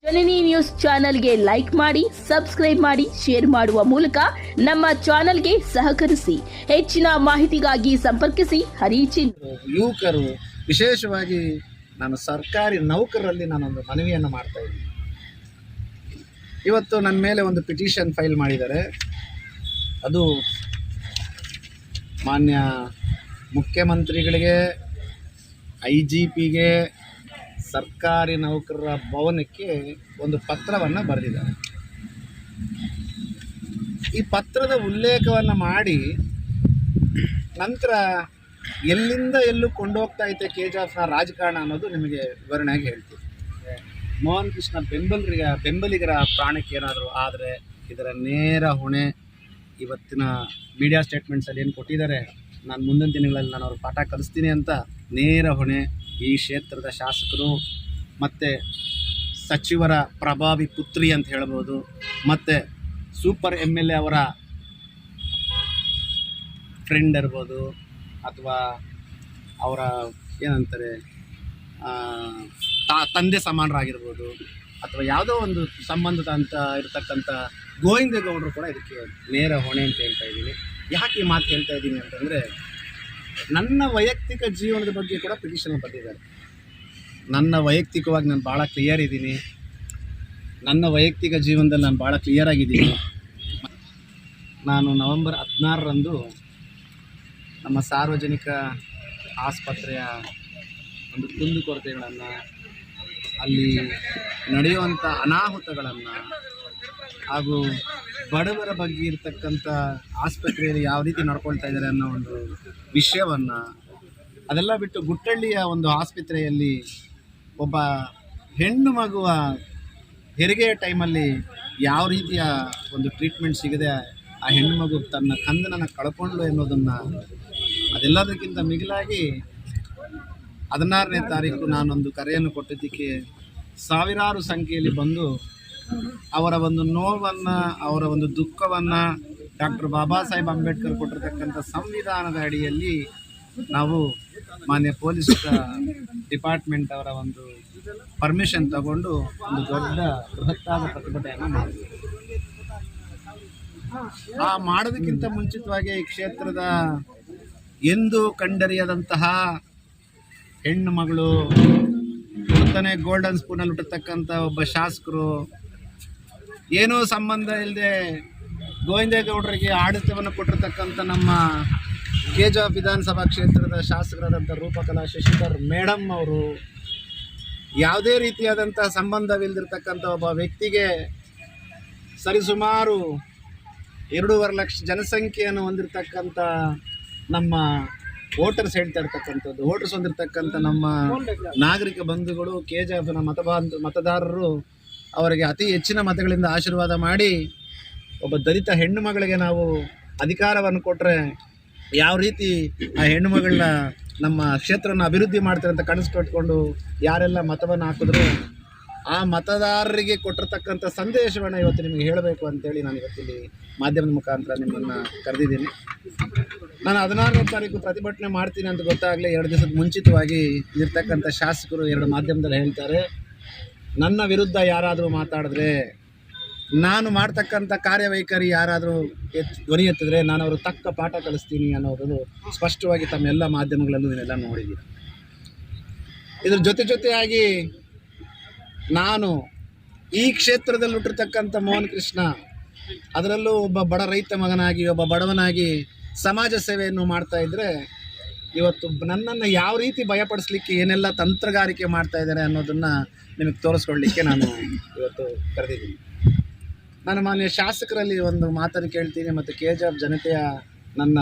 ಜನನಿ news ಚಾನೆಲ್ಗೆ like ಮಾಡಿ, subscribe ಮಾಡಿ, ಶೇರ್ ಮಾಡುವ ಮೂಲಕ ನಮ್ಮ ಚಾನೆಲ್ಗೆ ಸಹಕರಿಸಿ. ಹೆಚ್ಚಿನ ಮಾಹಿತಿಗಾಗಿ ಸಂಪರ್ಕಿಸಿ ಹರಿಚಿನ್. ಯುವಕರು ವಿಶೇಷವಾಗಿ ನಾನು ಸರ್ಕಾರಿ ನೌಕರರಲ್ಲಿ ನಾನೊಂದು ಮನವಿಯನ್ನು ಮಾಡ್ತಾ ಇದ್ದೀನಿ. ಇವತ್ತು ನನ್ನ ಮೇಲೆ ಒಂದು ಪಿಟಿಷನ್ ಫೈಲ್ ಮಾಡಿದ್ದಾರೆ. ಅದು ಮಾನ್ಯ ಮುಖ್ಯಮಂತ್ರಿಗಳಿಗೆ, IGPಗೆ, ಸರ್ಕಾರಿ ನೌಕರರ ಭವನಕ್ಕೆ ಒಂದು ಪತ್ರವನ್ನು ಬರೆದಿದ್ದಾರೆ. ಈ ಪತ್ರದ ಉಲ್ಲೇಖವನ್ನು ಮಾಡಿ ನಂತರ ಎಲ್ಲಿಂದ ಎಲ್ಲೂ ಕೊಂಡೋಗ್ತಾ ಐತೆ KJFನ ರಾಜಕಾರಣ ಅನ್ನೋದು ನಿಮಗೆ ವಿವರಣೆಯಾಗಿ ಹೇಳ್ತೀವಿ. ಮೋಹನ್ ಕೃಷ್ಣ ಬೆಂಬಲಿಗರ ಪ್ರಾಣಕ್ಕೆ ಏನಾದರೂ ಆದರೆ ಇದರ ನೇರ ಹೊಣೆ ಇವತ್ತಿನ ಮೀಡಿಯಾ ಸ್ಟೇಟ್ಮೆಂಟ್ಸಲ್ಲಿ ಏನು ಕೊಟ್ಟಿದ್ದಾರೆ, ನಾನು ಮುಂದಿನ ದಿನಗಳಲ್ಲಿ ನಾನು ಅವ್ರಿಗೆ ಪಾಠ ಕಲಿಸ್ತೀನಿ ಅಂತ ನೇರ ಹೊಣೆ ಈ ಕ್ಷೇತ್ರದ ಶಾಸಕರು ಮತ್ತು ಸಚಿವರ ಪ್ರಭಾವಿ ಪುತ್ರಿ ಅಂತ ಹೇಳ್ಬೋದು, ಮತ್ತು ಸೂಪರ್ MLA ಅವರ ಫ್ರೆಂಡ್ ಇರ್ಬೋದು, ಅಥವಾ ಅವರ ಏನಂತಾರೆ ತಂದೆ ಸಮಾನರಾಗಿರ್ಬೋದು, ಅಥವಾ ಯಾವುದೋ ಒಂದು ಸಂಬಂಧದ ಅಂತ ಇರತಕ್ಕಂಥ ಗೋವಿಂದೇಗೌಡರು ಕೂಡ ಇದಕ್ಕೆ ನೇರ ಹೊಣೆ ಅಂತ ಹೇಳ್ತಾ ಇದ್ದೀನಿ. ಯಾಕೆ ಈ ಮಾತು ಹೇಳ್ತಾ ಇದ್ದೀನಿ ಅಂತಂದರೆ, ನನ್ನ ವೈಯಕ್ತಿಕ ಜೀವನದ ಬಗ್ಗೆ ಕೂಡ ಪಿಟಿಷನ್ ಬರೆದಿದ್ದಾರೆ. ನನ್ನ ವೈಯಕ್ತಿಕವಾಗಿ ನಾನು ಭಾಳ ಕ್ಲಿಯರ್ ಇದ್ದೀನಿ. ನನ್ನ ವೈಯಕ್ತಿಕ ಜೀವನದಲ್ಲಿ ನಾನು ಭಾಳ ಕ್ಲಿಯರ್ ಆಗಿದ್ದೀನಿ. ನಾನು ನವೆಂಬರ್ 16ರಂದು ನಮ್ಮ ಸಾರ್ವಜನಿಕ ಆಸ್ಪತ್ರೆಯ ಒಂದು ಕುಂದುಕೊರತೆಗಳನ್ನು, ಅಲ್ಲಿ ನಡೆಯುವಂಥ ಅನಾಹುತಗಳನ್ನು, ಹಾಗೂ ಬಡವರ ಬಗ್ಗೆ ಇರತಕ್ಕಂಥ ಆಸ್ಪತ್ರೆಯಲ್ಲಿ ಯಾವ ರೀತಿ ನಡ್ಕೊಳ್ತಾ ಇದ್ದಾರೆ ಅನ್ನೋ ಒಂದು ವಿಷಯವನ್ನು, ಅದೆಲ್ಲ ಬಿಟ್ಟು ಗುಟ್ಟಳ್ಳಿಯ ಒಂದು ಆಸ್ಪತ್ರೆಯಲ್ಲಿ ಒಬ್ಬ ಹೆಣ್ಣು ಮಗುವ ಹೆರಿಗೆಯ ಟೈಮಲ್ಲಿ ಯಾವ ರೀತಿಯ ಒಂದು ಟ್ರೀಟ್ಮೆಂಟ್ ಸಿಗದೆ ಆ ಹೆಣ್ಣು ಮಗು ತನ್ನ ಕಂದನನ್ನು ಕಳ್ಕೊಂಡ್ಲು ಎನ್ನುವುದನ್ನು, ಅದೆಲ್ಲದಕ್ಕಿಂತ ಮಿಗಿಲಾಗಿ 16ನೇ ತಾರೀಕು ನಾನೊಂದು ಕರೆಯನ್ನು ಕೊಟ್ಟಿದ್ದಕ್ಕೆ ಸಾವಿರಾರು ಸಂಖ್ಯೆಯಲ್ಲಿ ಬಂದು ಅವರ ಒಂದು ನೋವನ್ನು, ಅವರ ಒಂದು ದುಃಖವನ್ನು ಡಾಕ್ಟರ್ ಬಾಬಾ ಸಾಹೇಬ್ ಅಂಬೇಡ್ಕರ್ ಕೊಟ್ಟಿರ್ತಕ್ಕಂಥ ಸಂವಿಧಾನದ ಅಡಿಯಲ್ಲಿ ನಾವು ಮಾನ್ಯ ಪೊಲೀಸ್ ಡಿಪಾರ್ಟ್ಮೆಂಟ್ ಅವರ ಒಂದು ಪರ್ಮಿಷನ್ ತಗೊಂಡು ಒಂದು ದೊಡ್ಡ ಬೃಹತ್ತಾದ ಪ್ರತಿಭಟನೆಯನ್ನು ಮಾಡಿದ್ವಿ. ಆ ಮಾಡೋದಕ್ಕಿಂತ ಮುಂಚಿತವಾಗಿ ಈ ಕ್ಷೇತ್ರದ ಎಂದು ಕಂಡರಿಯದಂತಹ ಹೆಣ್ಣು ಮಗಳು, ಮೊತ್ತನೇ ಗೋಲ್ಡನ್ ಸ್ಪೂನಲ್ಲಿ ಹುಟ್ಟತಕ್ಕಂಥ ಒಬ್ಬ ಶಾಸಕರು, ಏನೂ ಸಂಬಂಧ ಇಲ್ಲದೆ ಗೋವಿಂದೇಗೌಡರಿಗೆ ಆಡಳಿತವನ್ನು ಕೊಟ್ಟಿರ್ತಕ್ಕಂಥ ನಮ್ಮ KJF ವಿಧಾನಸಭಾ ಕ್ಷೇತ್ರದ ಶಾಸಕರಾದಂಥ ರೂಪಕಲಾ ಶಶಿಧರ್ ಮೇಡಮ್ ಅವರು, ಯಾವುದೇ ರೀತಿಯಾದಂಥ ಸಂಬಂಧವಿಲ್ಲದಿರ್ತಕ್ಕಂಥ ಒಬ್ಬ ವ್ಯಕ್ತಿಗೆ ಸರಿಸುಮಾರು 2.5 ಲಕ್ಷ ಜನಸಂಖ್ಯೆಯನ್ನು ಹೊಂದಿರತಕ್ಕಂಥ ನಮ್ಮ ವೋಟರ್ಸ್ ಹೊಂದಿರತಕ್ಕಂಥ ನಮ್ಮ ನಾಗರಿಕ ಬಂಧುಗಳು, KJFನ ಮತದಾರರು ಅವರಿಗೆ ಅತಿ ಹೆಚ್ಚಿನ ಮತಗಳಿಂದ ಆಶೀರ್ವಾದ ಮಾಡಿ ಒಬ್ಬ ದಲಿತ ಹೆಣ್ಣು ಮಗಳಿಗೆ ನಾವು ಅಧಿಕಾರವನ್ನು ಕೊಟ್ಟರೆ ಯಾವ ರೀತಿ ಆ ಹೆಣ್ಣು ಮಗಳನ್ನ ನಮ್ಮ ಕ್ಷೇತ್ರವನ್ನು ಅಭಿವೃದ್ಧಿ ಮಾಡ್ತಾರೆ ಅಂತ ಕನಸು ಕಟ್ಕೊಂಡು ಯಾರೆಲ್ಲ ಮತವನ್ನು ಹಾಕಿದ್ರು, ಆ ಮತದಾರರಿಗೆ ಕೊಟ್ಟಿರ್ತಕ್ಕಂಥ ಸಂದೇಶವನ್ನು ಇವತ್ತು ನಿಮಗೆ ಹೇಳಬೇಕು ಅಂತೇಳಿ ನಾನು ಇವತ್ತಿಲ್ಲಿ ಮಾಧ್ಯಮದ ಮುಖಾಂತರ ನಿಮ್ಮನ್ನು ಕರೆದಿದ್ದೀನಿ. ನಾನು 16ನೇ ತಾರೀಕು ಪ್ರತಿಭಟನೆ ಮಾಡ್ತೀನಿ ಅಂತ ಗೊತ್ತಾಗಲೇ 2 ದಿವಸದ ಮುಂಚಿತವಾಗಿ ಇರ್ತಕ್ಕಂಥ ಶಾಸಕರು 2 ಮಾಧ್ಯಮದಲ್ಲಿ ಹೇಳ್ತಾರೆ, ನನ್ನ ವಿರುದ್ಧ ಯಾರಾದರೂ ಮಾತಾಡಿದ್ರೆ, ನಾನು ಮಾಡ್ತಕ್ಕಂಥ ಕಾರ್ಯವೈಖರಿ ಯಾರಾದರೂ ಧ್ವನಿ ಎತ್ತಿದ್ರೆ ನಾನು ಅವರು ತಕ್ಕ ಪಾಠ ಕಲಿಸ್ತೀನಿ ಅನ್ನೋದು ಸ್ಪಷ್ಟವಾಗಿ ತಮ್ಮೆಲ್ಲ ಮಾಧ್ಯಮಗಳಲ್ಲೂ ನೀವೆಲ್ಲ ನೋಡಿದ್ದೀರಿ. ಇದ್ರ ಜೊತೆಯಾಗಿ ನಾನು ಈ ಕ್ಷೇತ್ರದಲ್ಲಿ ಹುಟ್ಟಿರ್ತಕ್ಕಂಥ ಮೋಹನ್ ಕೃಷ್ಣ, ಅದರಲ್ಲೂ ಒಬ್ಬ ಬಡ ರೈತ ಮಗನಾಗಿ, ಒಬ್ಬ ಬಡವನಾಗಿ ಸಮಾಜ ಸೇವೆಯನ್ನು ಮಾಡ್ತಾ ಇದ್ದರೆ, ಇವತ್ತು ನನ್ನನ್ನು ಯಾವ ರೀತಿ ಭಯಪಡಿಸ್ಲಿಕ್ಕೆ ಏನೆಲ್ಲ ತಂತ್ರಗಾರಿಕೆ ಮಾಡ್ತಾ ಇದ್ದಾರೆ ಅನ್ನೋದನ್ನು ನಿಮಗೆ ತೋರಿಸ್ಕೊಳ್ಳಿಕ್ಕೆ ನಾನು ಇವತ್ತು ಕರೆದಿದ್ದೀನಿ. ನಾನು ಮಾನ್ಯ ಶಾಸಕರಲ್ಲಿ ಒಂದು ಮಾತನ್ನು ಕೇಳ್ತೀನಿ, ಮತ್ತು KJF ಜನತೆಯ ನನ್ನ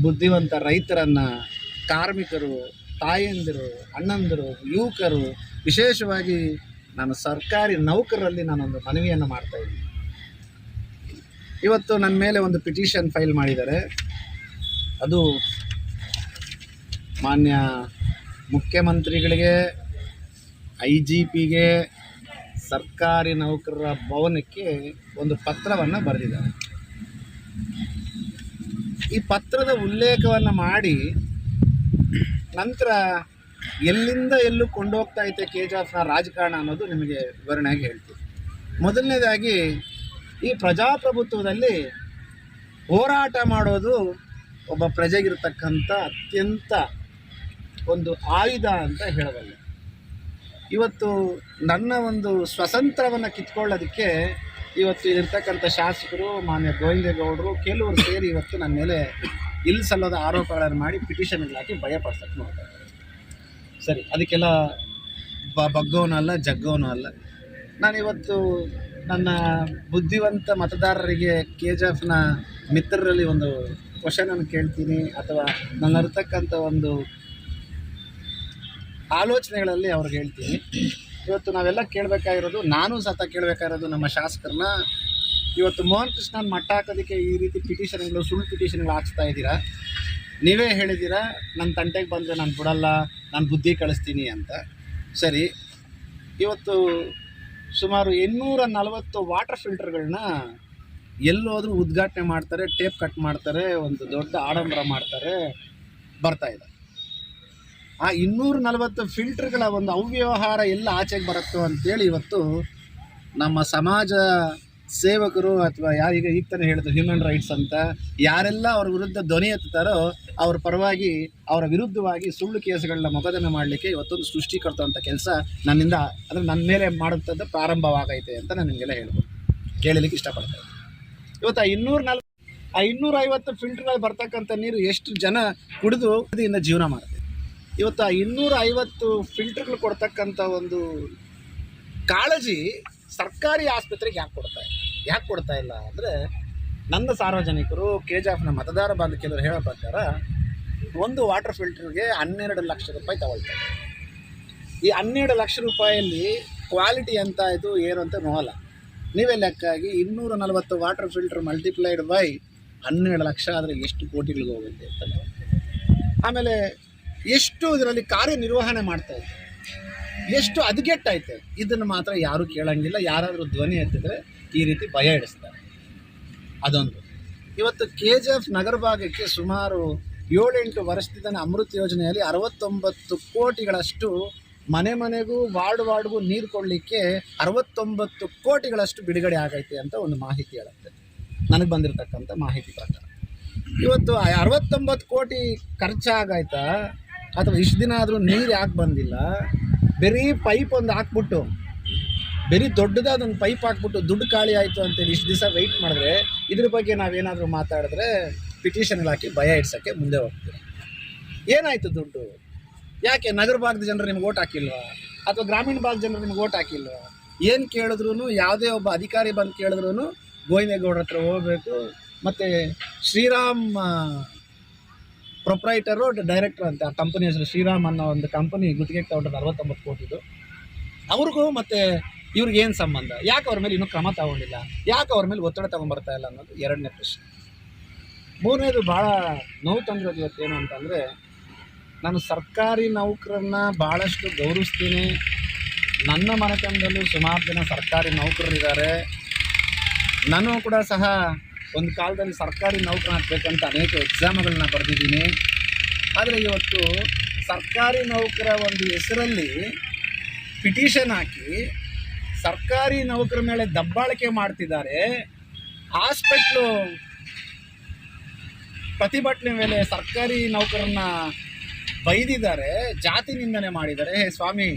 ಬುದ್ಧಿವಂತ ರೈತರನ್ನು, ಕಾರ್ಮಿಕರು, ತಾಯಂದಿರು, ಅಣ್ಣಂದಿರು, ಯುವಕರು, ವಿಶೇಷವಾಗಿ ನಾನು ಸರ್ಕಾರಿ ನೌಕರರಲ್ಲಿ ನಾನೊಂದು ಮನವಿಯನ್ನು ಮಾಡ್ತಾ ಇದ್ದೀನಿ. ಇವತ್ತು ನನ್ನ ಮೇಲೆ ಒಂದು ಪಿಟಿಷನ್ ಫೈಲ್ ಮಾಡಿದ್ದಾರೆ. ಅದು ಮಾನ್ಯ ಮುಖ್ಯಮಂತ್ರಿಗಳಿಗೆ, IGPಗೆ, ಸರ್ಕಾರಿ ನೌಕರರ ಭವನಕ್ಕೆ ಒಂದು ಪತ್ರವನ್ನು ಬರೆದಿದ್ದಾರೆ. ಈ ಪತ್ರದ ಉಲ್ಲೇಖವನ್ನು ಮಾಡಿ ನಂತರ ಎಲ್ಲಿಂದ ಎಲ್ಲೂ ಕೊಂಡೋಗ್ತಾ ಐತೆ KJFನ ರಾಜಕಾರಣ ಅನ್ನೋದು ನಿಮಗೆ ವಿವರಣೆಯಾಗಿ ಹೇಳ್ತೀವಿ. ಮೊದಲನೇದಾಗಿ ಈ ಪ್ರಜಾಪ್ರಭುತ್ವದಲ್ಲಿ ಹೋರಾಟ ಮಾಡೋದು ಒಬ್ಬ ಪ್ರಜೆಗಿರ್ತಕ್ಕಂಥ ಅತ್ಯಂತ ಒಂದು ಆಯುಧ ಅಂತ ಹೇಳಬಲ್ಲೆ. ಇವತ್ತು ನನ್ನ ಒಂದು ಸ್ವತಂತ್ರವನ್ನು ಕಿತ್ಕೊಳ್ಳೋದಕ್ಕೆ ಇವತ್ತು ಇರ್ತಕ್ಕಂಥ ಶಾಸಕರು, ಮಾನ್ಯ ಗೋವಿಂದೇಗೌಡರು ಕೆಲವರು ಸೇರಿ ಇವತ್ತು ನನ್ನ ಮೇಲೆ ಇಲ್ಲಿಸಲ್ಲದ ಆರೋಪಗಳನ್ನು ಮಾಡಿ ಪಿಟಿಷನ್ಗಳು ಹಾಕಿ ಭಯಪಡ್ಸಕ್ಕೆ ನೋಡ್ತಾರೆ. ಸರಿ, ಅದಕ್ಕೆಲ್ಲ ಬಗ್ಗೋನೂ ಅಲ್ಲ, ಜಗ್ಗೋನೂ ಅಲ್ಲ. ನಾನಿವತ್ತು ನನ್ನ ಬುದ್ಧಿವಂತ ಮತದಾರರಿಗೆ KGF ಮಿತ್ರರಲ್ಲಿ ಒಂದು ಕ್ವಶನನ್ನು ಕೇಳ್ತೀನಿ, ಅಥವಾ ನನ್ನಲ್ಲಿರ್ತಕ್ಕಂಥ ಒಂದು ಆಲೋಚನೆಗಳಲ್ಲಿ ಅವ್ರಿಗೆ ಹೇಳ್ತೀನಿ. ಇವತ್ತು ನಾವೆಲ್ಲ ಕೇಳಬೇಕಾಗಿರೋದು, ನಾನು ಸತ ಕೇಳಬೇಕಾಗಿರೋದು ನಮ್ಮ ಶಾಸಕರನ್ನ, ಇವತ್ತು ಮೋಹನ್ ಕೃಷ್ಣನ್ ಮಟ್ಟ ಹಾಕೋದಕ್ಕೆ ಈ ರೀತಿ ಪಿಟಿಷನ್ಗಳು, ಸುಳ್ಳು ಪಿಟಿಷನ್ಗಳು ಹಾಕ್ಸ್ತಾ ಇದ್ದೀರಾ. ನೀವೇ ಹೇಳಿದ್ದೀರಾ ನನ್ನ ತಂಟೆಗೆ ಬಂದರೆ ನಾನು ಬಿಡಲ್ಲ, ನಾನು ಬುದ್ಧಿ ಕಳಿಸ್ತೀನಿ ಅಂತ. ಸರಿ, ಇವತ್ತು ಸುಮಾರು 840 ವಾಟರ್ ಫಿಲ್ಟರ್ಗಳನ್ನ ಎಲ್ಲೋದ್ರೂ ಉದ್ಘಾಟನೆ ಮಾಡ್ತಾರೆ, ಟೇಪ್ ಕಟ್ ಮಾಡ್ತಾರೆ, ಒಂದು ದೊಡ್ಡ ಆಡಂಬರ ಮಾಡ್ತಾರೆ, ಬರ್ತಾಯಿದೆ. ಆ 240 ಫಿಲ್ಟರ್ಗಳ ಒಂದು ಅವ್ಯವಹಾರ ಎಲ್ಲ ಆಚೆಗೆ ಬರುತ್ತೋ ಅಂತೇಳಿ ಇವತ್ತು ನಮ್ಮ ಸಮಾಜ ಸೇವಕರು, ಅಥವಾ ಯಾರೀಗ ಈಗ ತಾನೇ ಹೇಳಿದ್ರು ಹ್ಯೂಮನ್ ರೈಟ್ಸ್ ಅಂತ, ಯಾರೆಲ್ಲ ಅವ್ರ ವಿರುದ್ಧ ಧ್ವನಿ ಎತ್ತುತ್ತಾರೋ ಅವ್ರ ಪರವಾಗಿ, ಅವರ ವಿರುದ್ಧವಾಗಿ ಸುಳ್ಳು ಕೇಸುಗಳನ್ನ ಮೊಕದ್ದಮೆ ಮಾಡಲಿಕ್ಕೆ ಇವತ್ತೊಂದು ಸೃಷ್ಟಿಕರ್ತ ಅಂತ ಕೆಲಸ ನನ್ನಿಂದ, ಅಂದರೆ ನನ್ನ ಮೇಲೆ ಮಾಡುವಂಥದ್ದು ಪ್ರಾರಂಭವಾಗೈತೆ ಅಂತ ನಾನು ನಿಮಗೆಲ್ಲ ಹೇಳ್ಬೋದು, ಕೇಳಲಿಕ್ಕೆ ಇಷ್ಟಪಡ್ತೇನೆ. ಇವತ್ತು ಆ 250 ಫಿಲ್ಟರ್ಗಳು ಬರ್ತಕ್ಕಂಥ ನೀರು ಎಷ್ಟು ಜನ ಕುಡಿದು ಇನ್ನು ಜೀವನ ಮಾಡ್ತಾರೆ. ಇವತ್ತು ಆ 250 ಫಿಲ್ಟರ್ಗಳು ಕೊಡ್ತಕ್ಕಂಥ ಒಂದು ಕಾಳಜಿ ಸರ್ಕಾರಿ ಆಸ್ಪತ್ರೆಗೆ ಯಾಕೆ ಕೊಡ್ತಾ ಇಲ್ಲ ಅಂದರೆ, ನನ್ನ ಸಾರ್ವಜನಿಕರು, KGF ಮತದಾರ ಬಾಂಧವ ಕೆಲವರು ಹೇಳೋ ಪ್ರಕಾರ ಒಂದು ವಾಟರ್ ಫಿಲ್ಟರ್ಗೆ 12 ಲಕ್ಷ ರೂಪಾಯಿ ತಗೊಳ್ತಾರೆ. ಈ 12 ಲಕ್ಷ ರೂಪಾಯಲ್ಲಿ ಕ್ವಾಲಿಟಿ ಅಂತ ಇದು ಏನು ಅಂತ ನೋಡಲ್ಲ. ನೀವೇ ಲೆಕ್ಕಾಗಿ 240 water filter multiplied by 12 lakh ಆದರೆ ಎಷ್ಟು ಕೋಟಿಗಳಿಗೆ ಹೋಗುತ್ತೆ ಅಂತ. ಆಮೇಲೆ ಎಷ್ಟು ಇದರಲ್ಲಿ ಕಾರ್ಯನಿರ್ವಹಣೆ ಮಾಡ್ತಾಯಿದೆ, ಎಷ್ಟು ಹದಗೆಟ್ಟೈತೆ, ಇದನ್ನು ಮಾತ್ರ ಯಾರೂ ಕೇಳೋಂಗಿಲ್ಲ. ಯಾರಾದರೂ ಧ್ವನಿ ಎತ್ತಿದ್ರೆ ಈ ರೀತಿ ಭಯ ಹಿಡಿಸ್ತಾರೆ. ಅದೊಂದು. ಇವತ್ತು KGF ನಗರ ಭಾಗಕ್ಕೆ ಸುಮಾರು 7-8 ವರ್ಷದಿಂದ ಅಮೃತ ಯೋಜನೆಯಲ್ಲಿ 69 ಕೋಟಿಗಳಷ್ಟು ಮನೆ ಮನೆಗೂ ವಾರ್ಡ್ಗೂ ನೀರು ಕೊಡಲಿಕ್ಕೆ 69 ಕೋಟಿಗಳಷ್ಟು ಬಿಡುಗಡೆ ಆಗೈತೆ ಅಂತ ಒಂದು ಮಾಹಿತಿ ಹೇಳುತ್ತೆ, ನನಗೆ ಬಂದಿರತಕ್ಕಂಥ ಮಾಹಿತಿ ಪ್ರಕಾರ. ಇವತ್ತು 69 ಕೋಟಿ ಖರ್ಚಾಗೈತಾ, ಅಥವಾ ಇಷ್ಟು ದಿನ ಆದರೂ ನೀರು ಯಾಕೆ ಬಂದಿಲ್ಲ? ಬರೀ ಪೈಪ್ ಒಂದು ಹಾಕ್ಬಿಟ್ಟು, ಬರೀ ದೊಡ್ಡದಾದೊಂದು ಪೈಪ್ ಹಾಕ್ಬಿಟ್ಟು ದುಡ್ಡು ಖಾಲಿ ಆಯಿತು ಅಂತೇಳಿ ಇಷ್ಟು ದಿವಸ ವೆಯ್ಟ್ ಮಾಡಿದ್ರೆ, ಇದ್ರ ಬಗ್ಗೆ ನಾವೇನಾದರೂ ಮಾತಾಡಿದ್ರೆ ಪಿಟಿಷನ್ಗಳು ಹಾಕಿ ಭಯ ಇಡ್ಸೋಕ್ಕೆ ಮುಂದೆ ಹೋಗ್ತೀವಿ. ಏನಾಯಿತು ದುಡ್ಡು? ಯಾಕೆ ನಗರ ಭಾಗದ ಜನರು ನಿಮ್ಗೆ ಓಟ್ ಹಾಕಿಲ್ವಾ, ಅಥವಾ ಗ್ರಾಮೀಣ ಭಾಗದ ಜನರು ನಿಮ್ಗೆ ಓಟ್ ಹಾಕಿಲ್ವಾ? ಏನು ಕೇಳಿದ್ರು, ಯಾವುದೇ ಒಬ್ಬ ಅಧಿಕಾರಿ ಬಂದು ಕೇಳಿದ್ರು ಗೋವಿಂದೇಗೌಡರ ಹತ್ರ ಹೋಗಬೇಕು. ಮತ್ತು ಶ್ರೀರಾಮ್ ಪ್ರೊಪ್ರೈಟರು, ಡೈರೆಕ್ಟರ್ ಅಂತ, ಆ ಕಂಪನಿ ಹೆಸರು ಶ್ರೀರಾಮ್ ಅನ್ನೋ ಒಂದು ಕಂಪನಿ ಗುತ್ತಿಗೆಗೆ ತಗೊಂಡ್ರೆ 69 ಕೋಟಿದು. ಅವ್ರಿಗೂ ಮತ್ತು ಇವ್ರಿಗೇನು ಸಂಬಂಧ? ಯಾಕೆ ಅವ್ರ ಮೇಲೆ ಇನ್ನೂ ಕ್ರಮ ತಗೊಂಡಿಲ್ಲ? ಯಾಕೆ ಅವ್ರ ಮೇಲೆ ಒತ್ತಡ ತೊಗೊಂಬರ್ತಾ ಇಲ್ಲ ಅನ್ನೋದು ಎರಡನೇ ಪ್ರಶ್ನೆ. ಮೂರನೇದು ಭಾಳ ನೋವು ತಂದಿರೋದು ಇವತ್ತೇನು ಅಂತಂದರೆ, ನಾನು ಸರ್ಕಾರಿ ನೌಕರನ್ನ ಭಾಳಷ್ಟು ಗೌರವಿಸ್ತೀನಿ. ನನ್ನ ಮನೆತನದಲ್ಲೂ ಸುಮಾರು ಜನ ಸರ್ಕಾರಿ ನೌಕರರಿದ್ದಾರೆ. ನಾನು ಕೂಡ ಸಹ ಒಂದು ಕಾಲದಲ್ಲಿ ಸರ್ಕಾರಿ ನೌಕರ ಆಗಬೇಕಂತ ಅನೇಕ ಎಕ್ಸಾಮ್ಗಳನ್ನ ಬರೆದಿದ್ದೀನಿ. ಆದರೆ ಇವತ್ತು ಸರ್ಕಾರಿ ನೌಕರ ಒಂದು ಹೆಸರಲ್ಲಿ ಪಿಟಿಷನ್ ಹಾಕಿ ಸರ್ಕಾರಿ ನೌಕರ ಮೇಲೆ ದಬ್ಬಾಳಿಕೆ ಮಾಡ್ತಿದ್ದಾರೆ. ಹಾಸ್ಪಿಟ್ಲು ಪ್ರತಿಭಟನೆ ಮೇಲೆ ಸರ್ಕಾರಿ ನೌಕರನ್ನ ಬೈದಿದ್ದಾರೆ, ಜಾತಿ ನಿಂದನೆ ಮಾಡಿದ್ದಾರೆ. ಹೇ ಸ್ವಾಮಿ,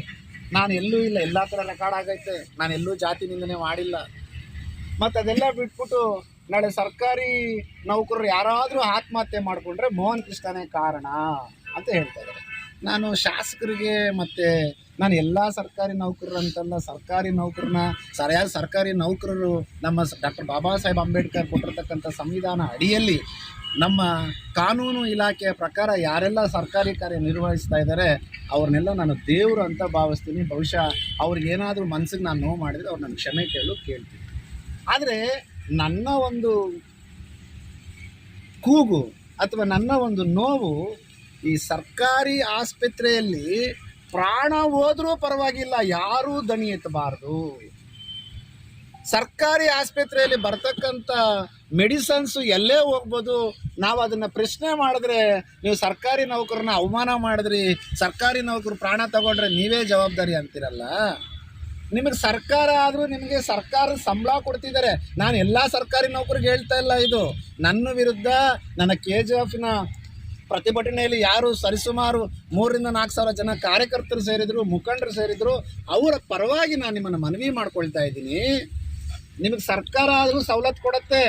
ನಾನು ಎಲ್ಲೂ ಇಲ್ಲ, ಎಲ್ಲ ಥರ ರೆಕಾರ್ಡ್ ಆಗೈತೆ, ನಾನು ಎಲ್ಲೂ ಜಾತಿ ನಿಂದನೆ ಮಾಡಿಲ್ಲ. ಮತ್ತು ಅದೆಲ್ಲ ಬಿಟ್ಬಿಟ್ಟು ನಾಳೆ ಸರ್ಕಾರಿ ನೌಕರರು ಯಾರಾದರೂ ಆತ್ಮಹತ್ಯೆ ಮಾಡಿಕೊಂಡ್ರೆ ಮೋಹನ್ ಕೃಷ್ಣನೇ ಕಾರಣ ಅಂತ ಹೇಳ್ತಾ ಇದ್ದಾರೆ. ನಾನು ಶಾಸಕರಿಗೆ, ಮತ್ತು ನಾನು ಎಲ್ಲ ಸರ್ಕಾರಿ ನೌಕರರಂತಲ್ಲ, ಸರ್ಕಾರಿ ನೌಕರನ್ನ ಸರಿಯಾದ ಸರ್ಕಾರಿ ನೌಕರರು ನಮ್ಮ ಡಾಕ್ಟರ್ ಬಾಬಾ ಸಾಹೇಬ್ ಅಂಬೇಡ್ಕರ್ ಕೊಟ್ಟಿರ್ತಕ್ಕಂಥ ಸಂವಿಧಾನ ಅಡಿಯಲ್ಲಿ ನಮ್ಮ ಕಾನೂನು ಇಲಾಖೆಯ ಪ್ರಕಾರ ಯಾರೆಲ್ಲ ಸರ್ಕಾರಿ ಕಾರ್ಯ ನಿರ್ವಹಿಸ್ತಾ ಇದ್ದಾರೆ ಅವ್ರನ್ನೆಲ್ಲ ನಾನು ದೇವರು ಅಂತ ಭಾವಿಸ್ತೀನಿ. ಬಹುಶಃ ಅವ್ರಿಗೇನಾದರೂ ಮನಸ್ಸಿಗೆ ನಾನು ನೋವು ಮಾಡಿದರೆ ಅವ್ರು ನನ್ನ ಕ್ಷಮೆ ಕೇಳ್ತೀನಿ. ಆದರೆ ನನ್ನ ಒಂದು ಕೂಗು ಅಥವಾ ನನ್ನ ಒಂದು ನೋವು, ಈ ಸರ್ಕಾರಿ ಆಸ್ಪತ್ರೆಯಲ್ಲಿ ಪ್ರಾಣ ಹೋದರೂ ಪರವಾಗಿಲ್ಲ, ಯಾರೂ ದನಿ ಎತ್ತಬಾರ್ದು. ಸರ್ಕಾರಿ ಆಸ್ಪತ್ರೆಯಲ್ಲಿ ಬರ್ತಕ್ಕಂಥ ಮೆಡಿಸನ್ಸು ಎಲ್ಲೇ ಹೋಗ್ಬೋದು, ನಾವು ಅದನ್ನು ಪ್ರಶ್ನೆ ಮಾಡಿದ್ರೆ ನೀವು ಸರ್ಕಾರಿ ನೌಕರನ್ನ ಅವಮಾನ ಮಾಡಿದ್ರಿ, ಸರ್ಕಾರಿ ನೌಕರು ಪ್ರಾಣ ತಗೊಂಡ್ರೆ ನೀವೇ ಜವಾಬ್ದಾರಿ ಅಂತೀರಲ್ಲ. ನಿಮಗೆ ಸರ್ಕಾರ ಆದರೂ ನಿಮಗೆ ಸರ್ಕಾರದ ಸಂಬಳ ಕೊಡ್ತಿದ್ದಾರೆ. ನಾನು ಎಲ್ಲ ಸರ್ಕಾರಿ ನೌಕರಿಗೆ ಹೇಳ್ತಾ ಇಲ್ಲ ಇದು. ನನ್ನ ವಿರುದ್ಧ ನನ್ನ KGFನ ಪ್ರತಿಭಟನೆಯಲ್ಲಿ ಯಾರು ಸರಿಸುಮಾರು 3,000-4,000 ಜನ ಕಾರ್ಯಕರ್ತರು ಸೇರಿದ್ರು, ಮುಖಂಡರು ಸೇರಿದ್ರು, ಅವರ ಪರವಾಗಿ ನಾನು ನಿಮ್ಮನ್ನು ಮನವಿ ಮಾಡ್ಕೊಳ್ತಾ ಇದ್ದೀನಿ. ನಿಮಗೆ ಸರ್ಕಾರ ಆದರೂ ಸವಲತ್ತು ಕೊಡುತ್ತೆ,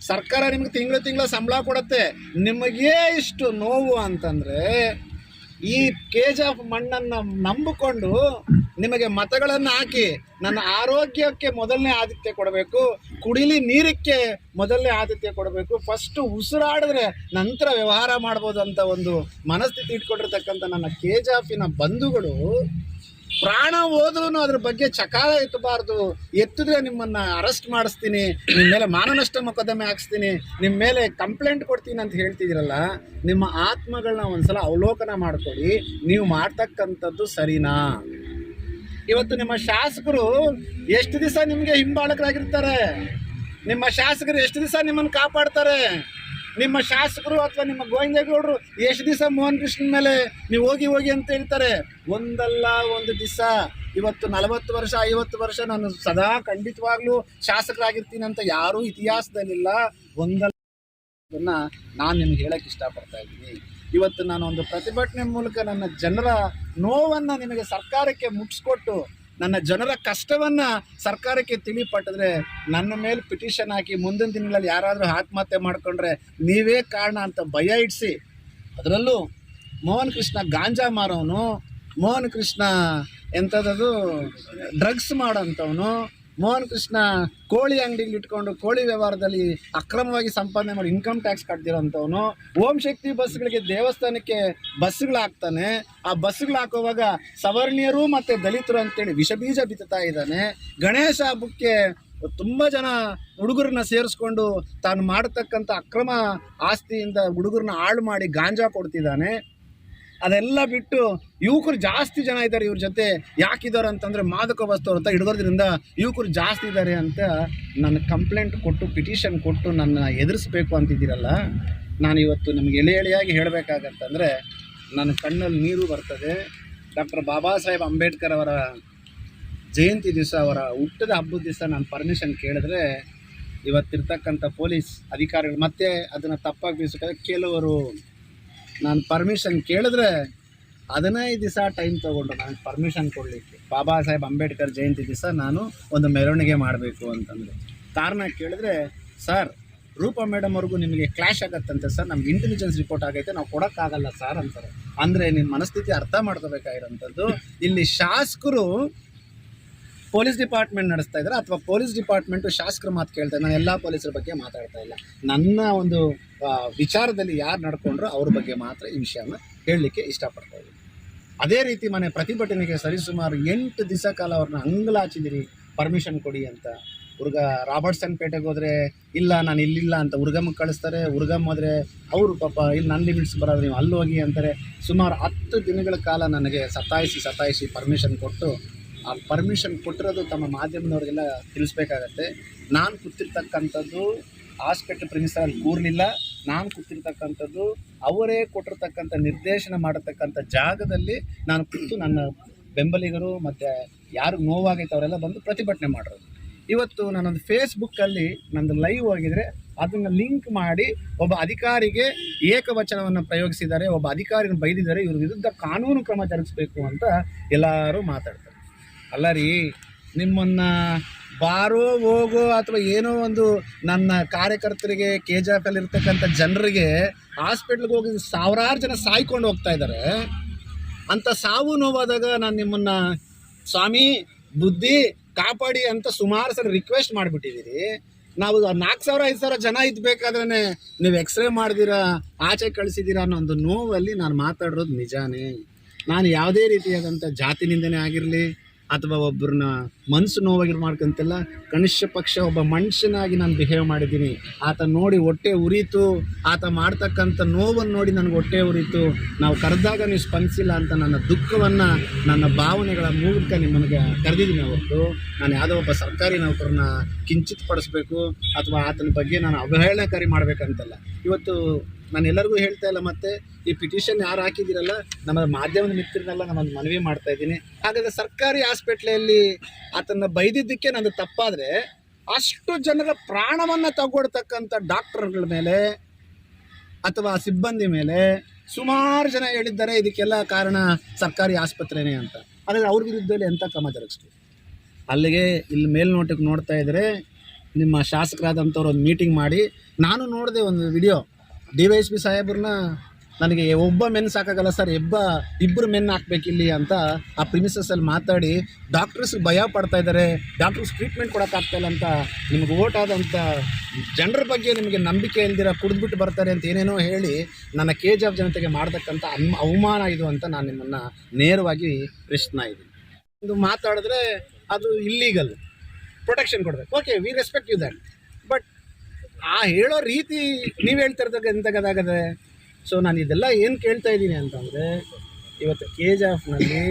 ಸರ್ಕಾರ ನಿಮಗೆ ತಿಂಗಳು ಸಂಬಳ ಕೊಡುತ್ತೆ. ನಿಮಗೇ ಇಷ್ಟು ನೋವು ಅಂತಂದರೆ ಈ KGF ಮಣ್ಣನ್ನು ನಂಬಿಕೊಂಡು ನಿಮಗೆ ಮತಗಳನ್ನು ಹಾಕಿ ನನ್ನ ಆರೋಗ್ಯಕ್ಕೆ ಮೊದಲನೇ ಆದ್ಯತೆ ಕೊಡಬೇಕು, ಕುಡಿಲಿ ನೀರಕ್ಕೆ ಮೊದಲನೇ ಆದ್ಯತೆ ಕೊಡಬೇಕು, ಫಸ್ಟು ಉಸಿರಾಡಿದ್ರೆ ನಂತರ ವ್ಯವಹಾರ ಮಾಡ್ಬೋದು ಅಂತ ಒಂದು ಮನಸ್ಥಿತಿ ಇಟ್ಕೊಂಡಿರ್ತಕ್ಕಂಥ ನನ್ನ KGFನ ಬಂಧುಗಳು ಪ್ರಾಣ ಹೋದ್ರೂ ಅದ್ರ ಬಗ್ಗೆ ಚಕಾರ ಎತ್ತಬಾರ್ದು. ಎತ್ತಿದ್ರೆ ನಿಮ್ಮನ್ನು ಅರೆಸ್ಟ್ ಮಾಡಿಸ್ತೀನಿ, ನಿಮ್ಮ ಮೇಲೆ ಮಾನನಷ್ಟ ಮೊಕದ್ದಮೆ ಹಾಕ್ಸ್ತೀನಿ, ನಿಮ್ಮ ಮೇಲೆ ಕಂಪ್ಲೇಂಟ್ ಕೊಡ್ತೀನಿ ಅಂತ ಹೇಳ್ತಿದ್ದೀರಲ್ಲ, ನಿಮ್ಮ ಆತ್ಮಗಳನ್ನ ಒಂದ್ಸಲ ಅವಲೋಕನ ಮಾಡ್ಕೊಳ್ಳಿ. ನೀವು ಮಾಡ್ತಕ್ಕಂಥದ್ದು ಸರಿನಾ? ಇವತ್ತು ನಿಮ್ಮ ಶಾಸಕರು ಎಷ್ಟು ದಿವಸ ನಿಮಗೆ ಹಿಂಬಾಲಕರಾಗಿರ್ತಾರೆ? ನಿಮ್ಮ ಶಾಸಕರು ಎಷ್ಟು ದಿವಸ ನಿಮ್ಮನ್ನು ಕಾಪಾಡ್ತಾರೆ? ನಿಮ್ಮ ಶಾಸಕರು ಅಥವಾ ನಿಮ್ಮ ಗೋವಿಂದೇಗೌಡರು ಎಷ್ಟು ದಿವಸ ಮೋಹನ್ ಕೃಷ್ಣನ್ ಮೇಲೆ ನೀವು ಹೋಗಿ ಅಂತ ಹೇಳ್ತಾರೆ? ಒಂದಲ್ಲ ಒಂದು ದಿವಸ. ಇವತ್ತು 40 ವರ್ಷ 50 ವರ್ಷ ನಾನು ಸದಾ ಖಂಡಿತವಾಗ್ಲೂ ಶಾಸಕರಾಗಿರ್ತೀನಿ ಅಂತ ಯಾರೂ ಇತಿಹಾಸದಲ್ಲಿಲ್ಲ. ಒಂದಲ್ಲ ನಾನು ನಿಮ್ಗೆ ಹೇಳಕ್ಕೆ ಇಷ್ಟಪಡ್ತಾ ಇದ್ದೀನಿ. ಇವತ್ತು ನಾನು ಒಂದು ಪ್ರತಿಭಟನೆ ಮೂಲಕ ನನ್ನ ಜನರ ನೋವನ್ನು ನಿಮಗೆ ಸರ್ಕಾರಕ್ಕೆ ಮುಟ್ಟಿಸ್ಕೊಟ್ಟು ನನ್ನ ಜನರ ಕಷ್ಟವನ್ನು ಸರ್ಕಾರಕ್ಕೆ ತಿಳಿಪಟ್ಟಿದ್ರೆ ನನ್ನ ಮೇಲೆ ಪಿಟಿಷನ್ ಹಾಕಿ ಮುಂದಿನ ದಿನಗಳಲ್ಲಿ ಯಾರಾದರೂ ಆತ್ಮಹತ್ಯೆ ಮಾಡಿಕೊಂಡ್ರೆ ನೀವೇ ಕಾರಣ ಅಂತ ಭಯ ಇಡಿಸಿ, ಅದರಲ್ಲೂ ಮೋಹನ್ ಕೃಷ್ಣ ಗಾಂಜಾ ಮಾರೋನು, ಮೋಹನ್ ಕೃಷ್ಣ ಎಂಥದ್ದು ಡ್ರಗ್ಸ್ ಮಾಡೋಂಥವನು, ಮೋಹನ್ ಕೃಷ್ಣ ಕೋಳಿ ಅಂಗಡಿಗೆ ಇಟ್ಕೊಂಡು ಕೋಳಿ ವ್ಯವಹಾರದಲ್ಲಿ ಅಕ್ರಮವಾಗಿ ಸಂಪಾದನೆ ಮಾಡಿ ಇನ್ಕಮ್ ಟ್ಯಾಕ್ಸ್ ಕಟ್ತಿರೋಂಥವನು, ಓಂ ಶಕ್ತಿ ಬಸ್ಗಳಿಗೆ ದೇವಸ್ಥಾನಕ್ಕೆ ಬಸ್ಗಳು ಹಾಕ್ತಾನೆ. ಆ ಬಸ್ಗಳು ಹಾಕುವಾಗ ಸವರ್ಣೀಯರು ಮತ್ತು ದಲಿತರು ಅಂತೇಳಿ ವಿಷಬೀಜ ಬಿತ್ತುತ್ತಾ ಇದ್ದಾನೆ. ಗಣೇಶ ಹಬ್ಬಕ್ಕೆ ತುಂಬ ಜನ ಹುಡುಗರನ್ನ ಸೇರಿಸ್ಕೊಂಡು ತಾನು ಮಾಡತಕ್ಕಂಥ ಅಕ್ರಮ ಆಸ್ತಿಯಿಂದ ಹುಡುಗರನ್ನ ಹಾಳು ಮಾಡಿ ಗಾಂಜಾ ಕೊಡ್ತಿದ್ದಾನೆ. ಅದೆಲ್ಲ ಬಿಟ್ಟು ಯುವಕರು ಜಾಸ್ತಿ ಜನ ಇದ್ದಾರೆ ಇವ್ರ ಜೊತೆ. ಯಾಕಿದ್ದಾರೆ ಅಂತಂದರೆ ಮಾದಕ ವಸ್ತು ಅಂತ ಹಿಡ್ಗೋದ್ರಿಂದ ಯುವಕರು ಜಾಸ್ತಿ ಇದ್ದಾರೆ ಅಂತ ನನ್ನ ಕಂಪ್ಲೇಂಟ್ ಕೊಟ್ಟು ಪಿಟಿಷನ್ ಕೊಟ್ಟು ನನ್ನ ಎದುರಿಸ್ಬೇಕು ಅಂತಿದ್ದೀರಲ್ಲ, ನಾನು ಇವತ್ತು ನಿಮಗೆ ಎಳೆಯಾಗಿ ಹೇಳಬೇಕಾಗತ್ತಂದರೆ ನನ್ನ ಕಣ್ಣಲ್ಲಿ ನೀರು ಬರ್ತದೆ. ಡಾಕ್ಟರ್ ಬಾಬಾ ಸಾಹೇಬ್ ಅಂಬೇಡ್ಕರ್ ಅವರ ಜಯಂತಿ ದಿವಸ, ಅವರ ಹುಟ್ಟದ ಹಬ್ಬದ ದಿವಸ ನಾನು ಪರ್ಮಿಷನ್ ಕೇಳಿದ್ರೆ ಇವತ್ತಿರ್ತಕ್ಕಂಥ ಪೊಲೀಸ್ ಅಧಿಕಾರಿಗಳು ಮತ್ತೆ ಅದನ್ನು ತಪ್ಪಾಗಿ ಬೀಸೋಕೆ ಕೆಲವರು ನಾನು ಪರ್ಮಿಷನ್ ಕೇಳಿದ್ರೆ 15 ದಿವಸ ಟೈಮ್ ತೊಗೊಂಡು ನನಗೆ ಪರ್ಮಿಷನ್ ಕೊಡಲಿಕ್ಕೆ. ಬಾಬಾ ಸಾಹೇಬ್ ಅಂಬೇಡ್ಕರ್ ಜಯಂತಿ ದಿವಸ ನಾನು ಒಂದು ಮೆರವಣಿಗೆ ಮಾಡಬೇಕು ಅಂತಂದರೆ ಕಾರಣ ಕೇಳಿದ್ರೆ, ಸರ್ ರೂಪಾ ಮೇಡಮ್ ಅವ್ರಿಗೂ ನಿಮಗೆ ಕ್ಲಾಶ್ ಆಗತ್ತಂತೆ ಸರ್, ನಮ್ಗೆ ಇಂಟೆಲಿಜೆನ್ಸ್ ರಿಪೋರ್ಟ್ ಆಗೈತೆ, ನಾವು ಕೊಡೋಕ್ಕಾಗಲ್ಲ ಸರ್ ಅಂತಾರೆ. ಅಂದರೆ ನಿಮ್ಮ ಮನಸ್ಥಿತಿ ಅರ್ಥ ಮಾಡ್ಕೋಬೇಕಾಗಿರೋಂಥದ್ದು. ಇಲ್ಲಿ ಶಾಸಕರು ಪೊಲೀಸ್ ಡಿಪಾರ್ಟ್ಮೆಂಟ್ ನಡೆಸ್ತಾ ಇದ್ದಾರೆ ಅಥವಾ ಪೊಲೀಸ್ ಡಿಪಾರ್ಟ್ಮೆಂಟು ಶಾಸಕರ ಮಾತು ಕೇಳ್ತಾ ಇದ್ದಾರೆ. ನಾನು ಎಲ್ಲ ಪೊಲೀಸರ ಬಗ್ಗೆ ಮಾತಾಡ್ತಾ ಇಲ್ಲ. ನನ್ನ ಒಂದು ವಿಚಾರದಲ್ಲಿ ಯಾರು ನಡ್ಕೊಂಡ್ರೋ ಅವ್ರ ಬಗ್ಗೆ ಮಾತ್ರ ಈ ವಿಷಯನ ಹೇಳಲಿಕ್ಕೆ ಇಷ್ಟಪಡ್ತಾ ಇದ್ದೀನಿ. ಅದೇ ರೀತಿ ಮನೆ ಪ್ರತಿಭಟನೆಗೆ ಸರಿಸುಮಾರು 8 ದಿವಸ ಕಾಲ ಅವ್ರನ್ನ ಅಂಗಲಾಚಿದಿರಿ ಪರ್ಮಿಷನ್ ಕೊಡಿ ಅಂತ. ರಾಬರ್ಟ್ಸನ್ ಪೇಟೆಗೆ ಹೋದರೆ ಇಲ್ಲ ನಾನು ಇಲ್ಲಿಲ್ಲ ಅಂತ ಉರ್ಗಮ್ಗೆ ಕಳಿಸ್ತಾರೆ. ಉರ್ಗಮ್ ಹೋದರೆ ಅವರು ಪಾಪ ಇಲ್ಲಿ ನನ್ನ ಲಿಮಿಟ್ಸ್ ಬರೋದು, ನೀವು ಅಲ್ಲಿ ಹೋಗಿ ಅಂತಾರೆ. ಸುಮಾರು 10 ದಿನಗಳ ಕಾಲ ನನಗೆ ಸತಾಯಿಸಿ ಪರ್ಮಿಷನ್ ಕೊಟ್ಟು, ಆ ಪರ್ಮಿಷನ್ ಕೊಟ್ಟಿರೋದು ತಮ್ಮ ಮಾಧ್ಯಮದವ್ರಿಗೆಲ್ಲ ತಿಳಿಸ್ಬೇಕಾಗತ್ತೆ. ನಾನು ಕೂತಿರ್ತಕ್ಕಂಥದ್ದು ಹಾಸ್ಪಿಟಲ್ ಪ್ರಿಮಿಸಲ್ಲಿ ಕೂರಲಿಲ್ಲ. ನಾನು ಕೂತಿರ್ತಕ್ಕಂಥದ್ದು ಅವರೇ ಕೊಟ್ಟಿರ್ತಕ್ಕಂಥ ನಿರ್ದೇಶನ ಮಾಡತಕ್ಕಂಥ ಜಾಗದಲ್ಲಿ ನಾನು ಕೂತು ನನ್ನ ಬೆಂಬಲಿಗರು ಮತ್ತು ಯಾರು ನೋವಾಗೈತೆ ಅವರೆಲ್ಲ ಬಂದು ಪ್ರತಿಭಟನೆ ಮಾಡಿರೋದು. ಇವತ್ತು ನಾನೊಂದು ಫೇಸ್ಬುಕ್ಕಲ್ಲಿ ನಂದು ಲೈವ್ ಹೋಗಿದರೆ ಅದನ್ನು ಲಿಂಕ್ ಮಾಡಿ ಒಬ್ಬ ಅಧಿಕಾರಿಗೆ ಏಕವಚನವನ್ನು ಪ್ರಯೋಗಿಸಿದ್ದಾರೆ, ಒಬ್ಬ ಅಧಿಕಾರಿನ ಬೈದಿದ್ದಾರೆ, ಇವ್ರ ವಿರುದ್ಧ ಕಾನೂನು ಕ್ರಮ ಜರುಗಿಸಬೇಕು ಅಂತ ಎಲ್ಲರೂ ಮಾತಾಡ್ತಾರೆ. ಅಲ್ಲ ರೀ, ನಿಮ್ಮನ್ನು ಬಾರೋ ಹೋಗೋ ಅಥವಾ ಏನೋ ಒಂದು ನನ್ನ ಕಾರ್ಯಕರ್ತರಿಗೆ KGF ಇರ್ತಕ್ಕಂಥ ಜನರಿಗೆ ಹಾಸ್ಪಿಟ್ಲಿಗೆ ಹೋಗಿ ಸಾವಿರಾರು ಜನ ಸಾಯ್ಕೊಂಡು ಹೋಗ್ತಾ ಇದ್ದಾರೆ. ಅಂಥ ಸಾವು ನೋವಾದಾಗ ನಾನು ನಿಮ್ಮನ್ನು ಸ್ವಾಮಿ ಬುದ್ಧಿ ಕಾಪಾಡಿ ಅಂತ ಸುಮಾರು ಸಲ ರಿಕ್ವೆಸ್ಟ್ ಮಾಡಿಬಿಟ್ಟಿದ್ದೀರಿ. ನಾವು 4,000-5,000 ಜನ ಇದ್ಬೇಕಾದ್ರೆ ನೀವು ಎಕ್ಸ್ರೇ ಮಾಡಿದಿರಾ, ಆಚೆ ಕಳಿಸಿದ್ದೀರಾ ಅನ್ನೋ ಒಂದು ನೋವಲ್ಲಿ ನಾನು ಮಾತಾಡಿರೋದು ನಿಜಾನೇ. ನಾನು ಯಾವುದೇ ರೀತಿಯಾದಂಥ ಜಾತಿ ನಿಂದನೆ ಆಗಿರಲಿ ಅಥವಾ ಒಬ್ಬರನ್ನ ಮನಸ್ಸು ನೋವಾಗಿರು ಮಾಡ್ಕೊಂತೆಲ್ಲ, ಕನಿಷ್ಠ ಪಕ್ಷ ಒಬ್ಬ ಮನುಷ್ಯನಾಗಿ ನಾನು ಬಿಹೇವ್ ಮಾಡಿದ್ದೀನಿ. ಆತ ನೋಡಿ ಹೊಟ್ಟೆ ಉರಿತು, ಆತ ಮಾಡ್ತಕ್ಕಂಥ ನೋವನ್ನು ನೋಡಿ ನನಗೆ ಹೊಟ್ಟೆ ಉರಿತು, ನಾವು ಕರೆದಾಗ ನೀವು ಸ್ಪಂದಿಸಿಲ್ಲ ಅಂತ ನನ್ನ ದುಃಖವನ್ನು, ನನ್ನ ಭಾವನೆಗಳ ಮೂಲಕ ನಿಮ್ಮನಿಗೆ ಕರೆದಿದ್ದೀನಿ. ಹೊರತು ನಾನು ಯಾವುದೋ ಒಬ್ಬ ಸರ್ಕಾರಿ ನೌಕರನ್ನ ಕಿಂಚಿತ್ ಪಡಿಸ್ಬೇಕು ಅಥವಾ ಆತನ ಬಗ್ಗೆ ನಾನು ಅವಹೇಳನಕಾರಿ ಮಾಡಬೇಕಂತಲ್ಲ. ಇವತ್ತು ನಾನು ಎಲ್ಲರಿಗೂ ಹೇಳ್ತಾ ಇಲ್ಲ, ಮತ್ತು ಈ ಪಿಟಿಷನ್ ಯಾರು ಹಾಕಿದ್ದೀರಲ್ಲ, ನಮ್ಮ ಮಾಧ್ಯಮದ ಮಿತ್ರರನ್ನೆಲ್ಲ ನಾನು ಮನವಿ ಮಾಡ್ತಾ ಇದ್ದೀನಿ. ಹಾಗಾದರೆ ಸರ್ಕಾರಿ ಹಾಸ್ಪಿಟ್ಲಲ್ಲಿ ಆತನ ಬೈದಿದ್ದಕ್ಕೆ ನಂದು ತಪ್ಪಾದರೆ, ಅಷ್ಟು ಜನರ ಪ್ರಾಣವನ್ನು ತಗೊಳ್ತಕ್ಕಂಥ ಡಾಕ್ಟರ್ಗಳ ಮೇಲೆ ಅಥವಾ ಸಿಬ್ಬಂದಿ ಮೇಲೆ ಸುಮಾರು ಜನ ಹೇಳಿದ್ದಾರೆ ಇದಕ್ಕೆಲ್ಲ ಕಾರಣ ಸರ್ಕಾರಿ ಆಸ್ಪತ್ರೆನೇ ಅಂತ. ಆದರೆ ಅವ್ರ ವಿರುದ್ಧದಲ್ಲಿ ಎಂಥ ಕ್ರಮ ಜರುಗಿಸ್ತೀವಿ? ಅಲ್ಲಿಗೆ ಇಲ್ಲಿ ಮೇಲ್ನೋಟಕ್ಕೆ ನೋಡ್ತಾ ಇದ್ದರೆ ನಿಮ್ಮ ಶಾಸಕರಾದಂಥವ್ರು ಒಂದು ಮೀಟಿಂಗ್ ಮಾಡಿ, ನಾನು ನೋಡಿದೆ ಒಂದು ವಿಡಿಯೋ, DYSP ಸಾಹೇಬ್ರನ್ನ ನನಗೆ ಒಬ್ಬ ಮೆನ್ ಸಾಕಾಗಲ್ಲ ಸರ್, ಇಬ್ಬರು ಮೆನ್ ಹಾಕ್ಬೇಕಿಲ್ಲಿ ಅಂತ ಆ ಪ್ರಿಮಿಸಸ್ಸಲ್ಲಿ ಮಾತಾಡಿ ಡಾಕ್ಟರ್ಸ್ ಭಯ ಪಡ್ತಾ ಇದ್ದಾರೆ, ಡಾಕ್ಟರ್ಸ್ ಟ್ರೀಟ್ಮೆಂಟ್ ಕೊಡೋಕ್ಕಾಗ್ತಾಯಿಲ್ಲ ಅಂತ, ನಿಮ್ಗೆ ಓಟ್ ಆದಂಥ ಜನರ ಬಗ್ಗೆ ನಿಮಗೆ ನಂಬಿಕೆ ಇಲ್ದಿರ ಕುಡಿದ್ಬಿಟ್ಟು ಬರ್ತಾರೆ ಅಂತ ಏನೇನೋ ಹೇಳಿ ನನ್ನ KGF ಜನತೆಗೆ ಮಾಡ್ತಕ್ಕಂಥ ಅವಮಾನ ಇದು ಅಂತ ನಾನು ನಿಮ್ಮನ್ನು ನೇರವಾಗಿ ಪ್ರಶ್ನೆ ಇದ್ದೀನಿ. ಇದು ಮಾತಾಡಿದ್ರೆ ಅದು ಇಲ್ಲೀಗಲ್, ಪ್ರೊಟೆಕ್ಷನ್ ಕೊಡಬೇಕು, okay, we respect you that. But ಆ ಹೇಳೋ ರೀತಿ ನೀವು ಹೇಳ್ತಾ ಇರ್ತಕ್ಕ ಎಂತಗದಾಗದೆ. ಸೊ ನಾನು ಇದೆಲ್ಲ ಏನು ಕೇಳ್ತಾ ಇದ್ದೀನಿ ಅಂತಂದರೆ, ಇವತ್ತು KGFನಲ್ಲಿ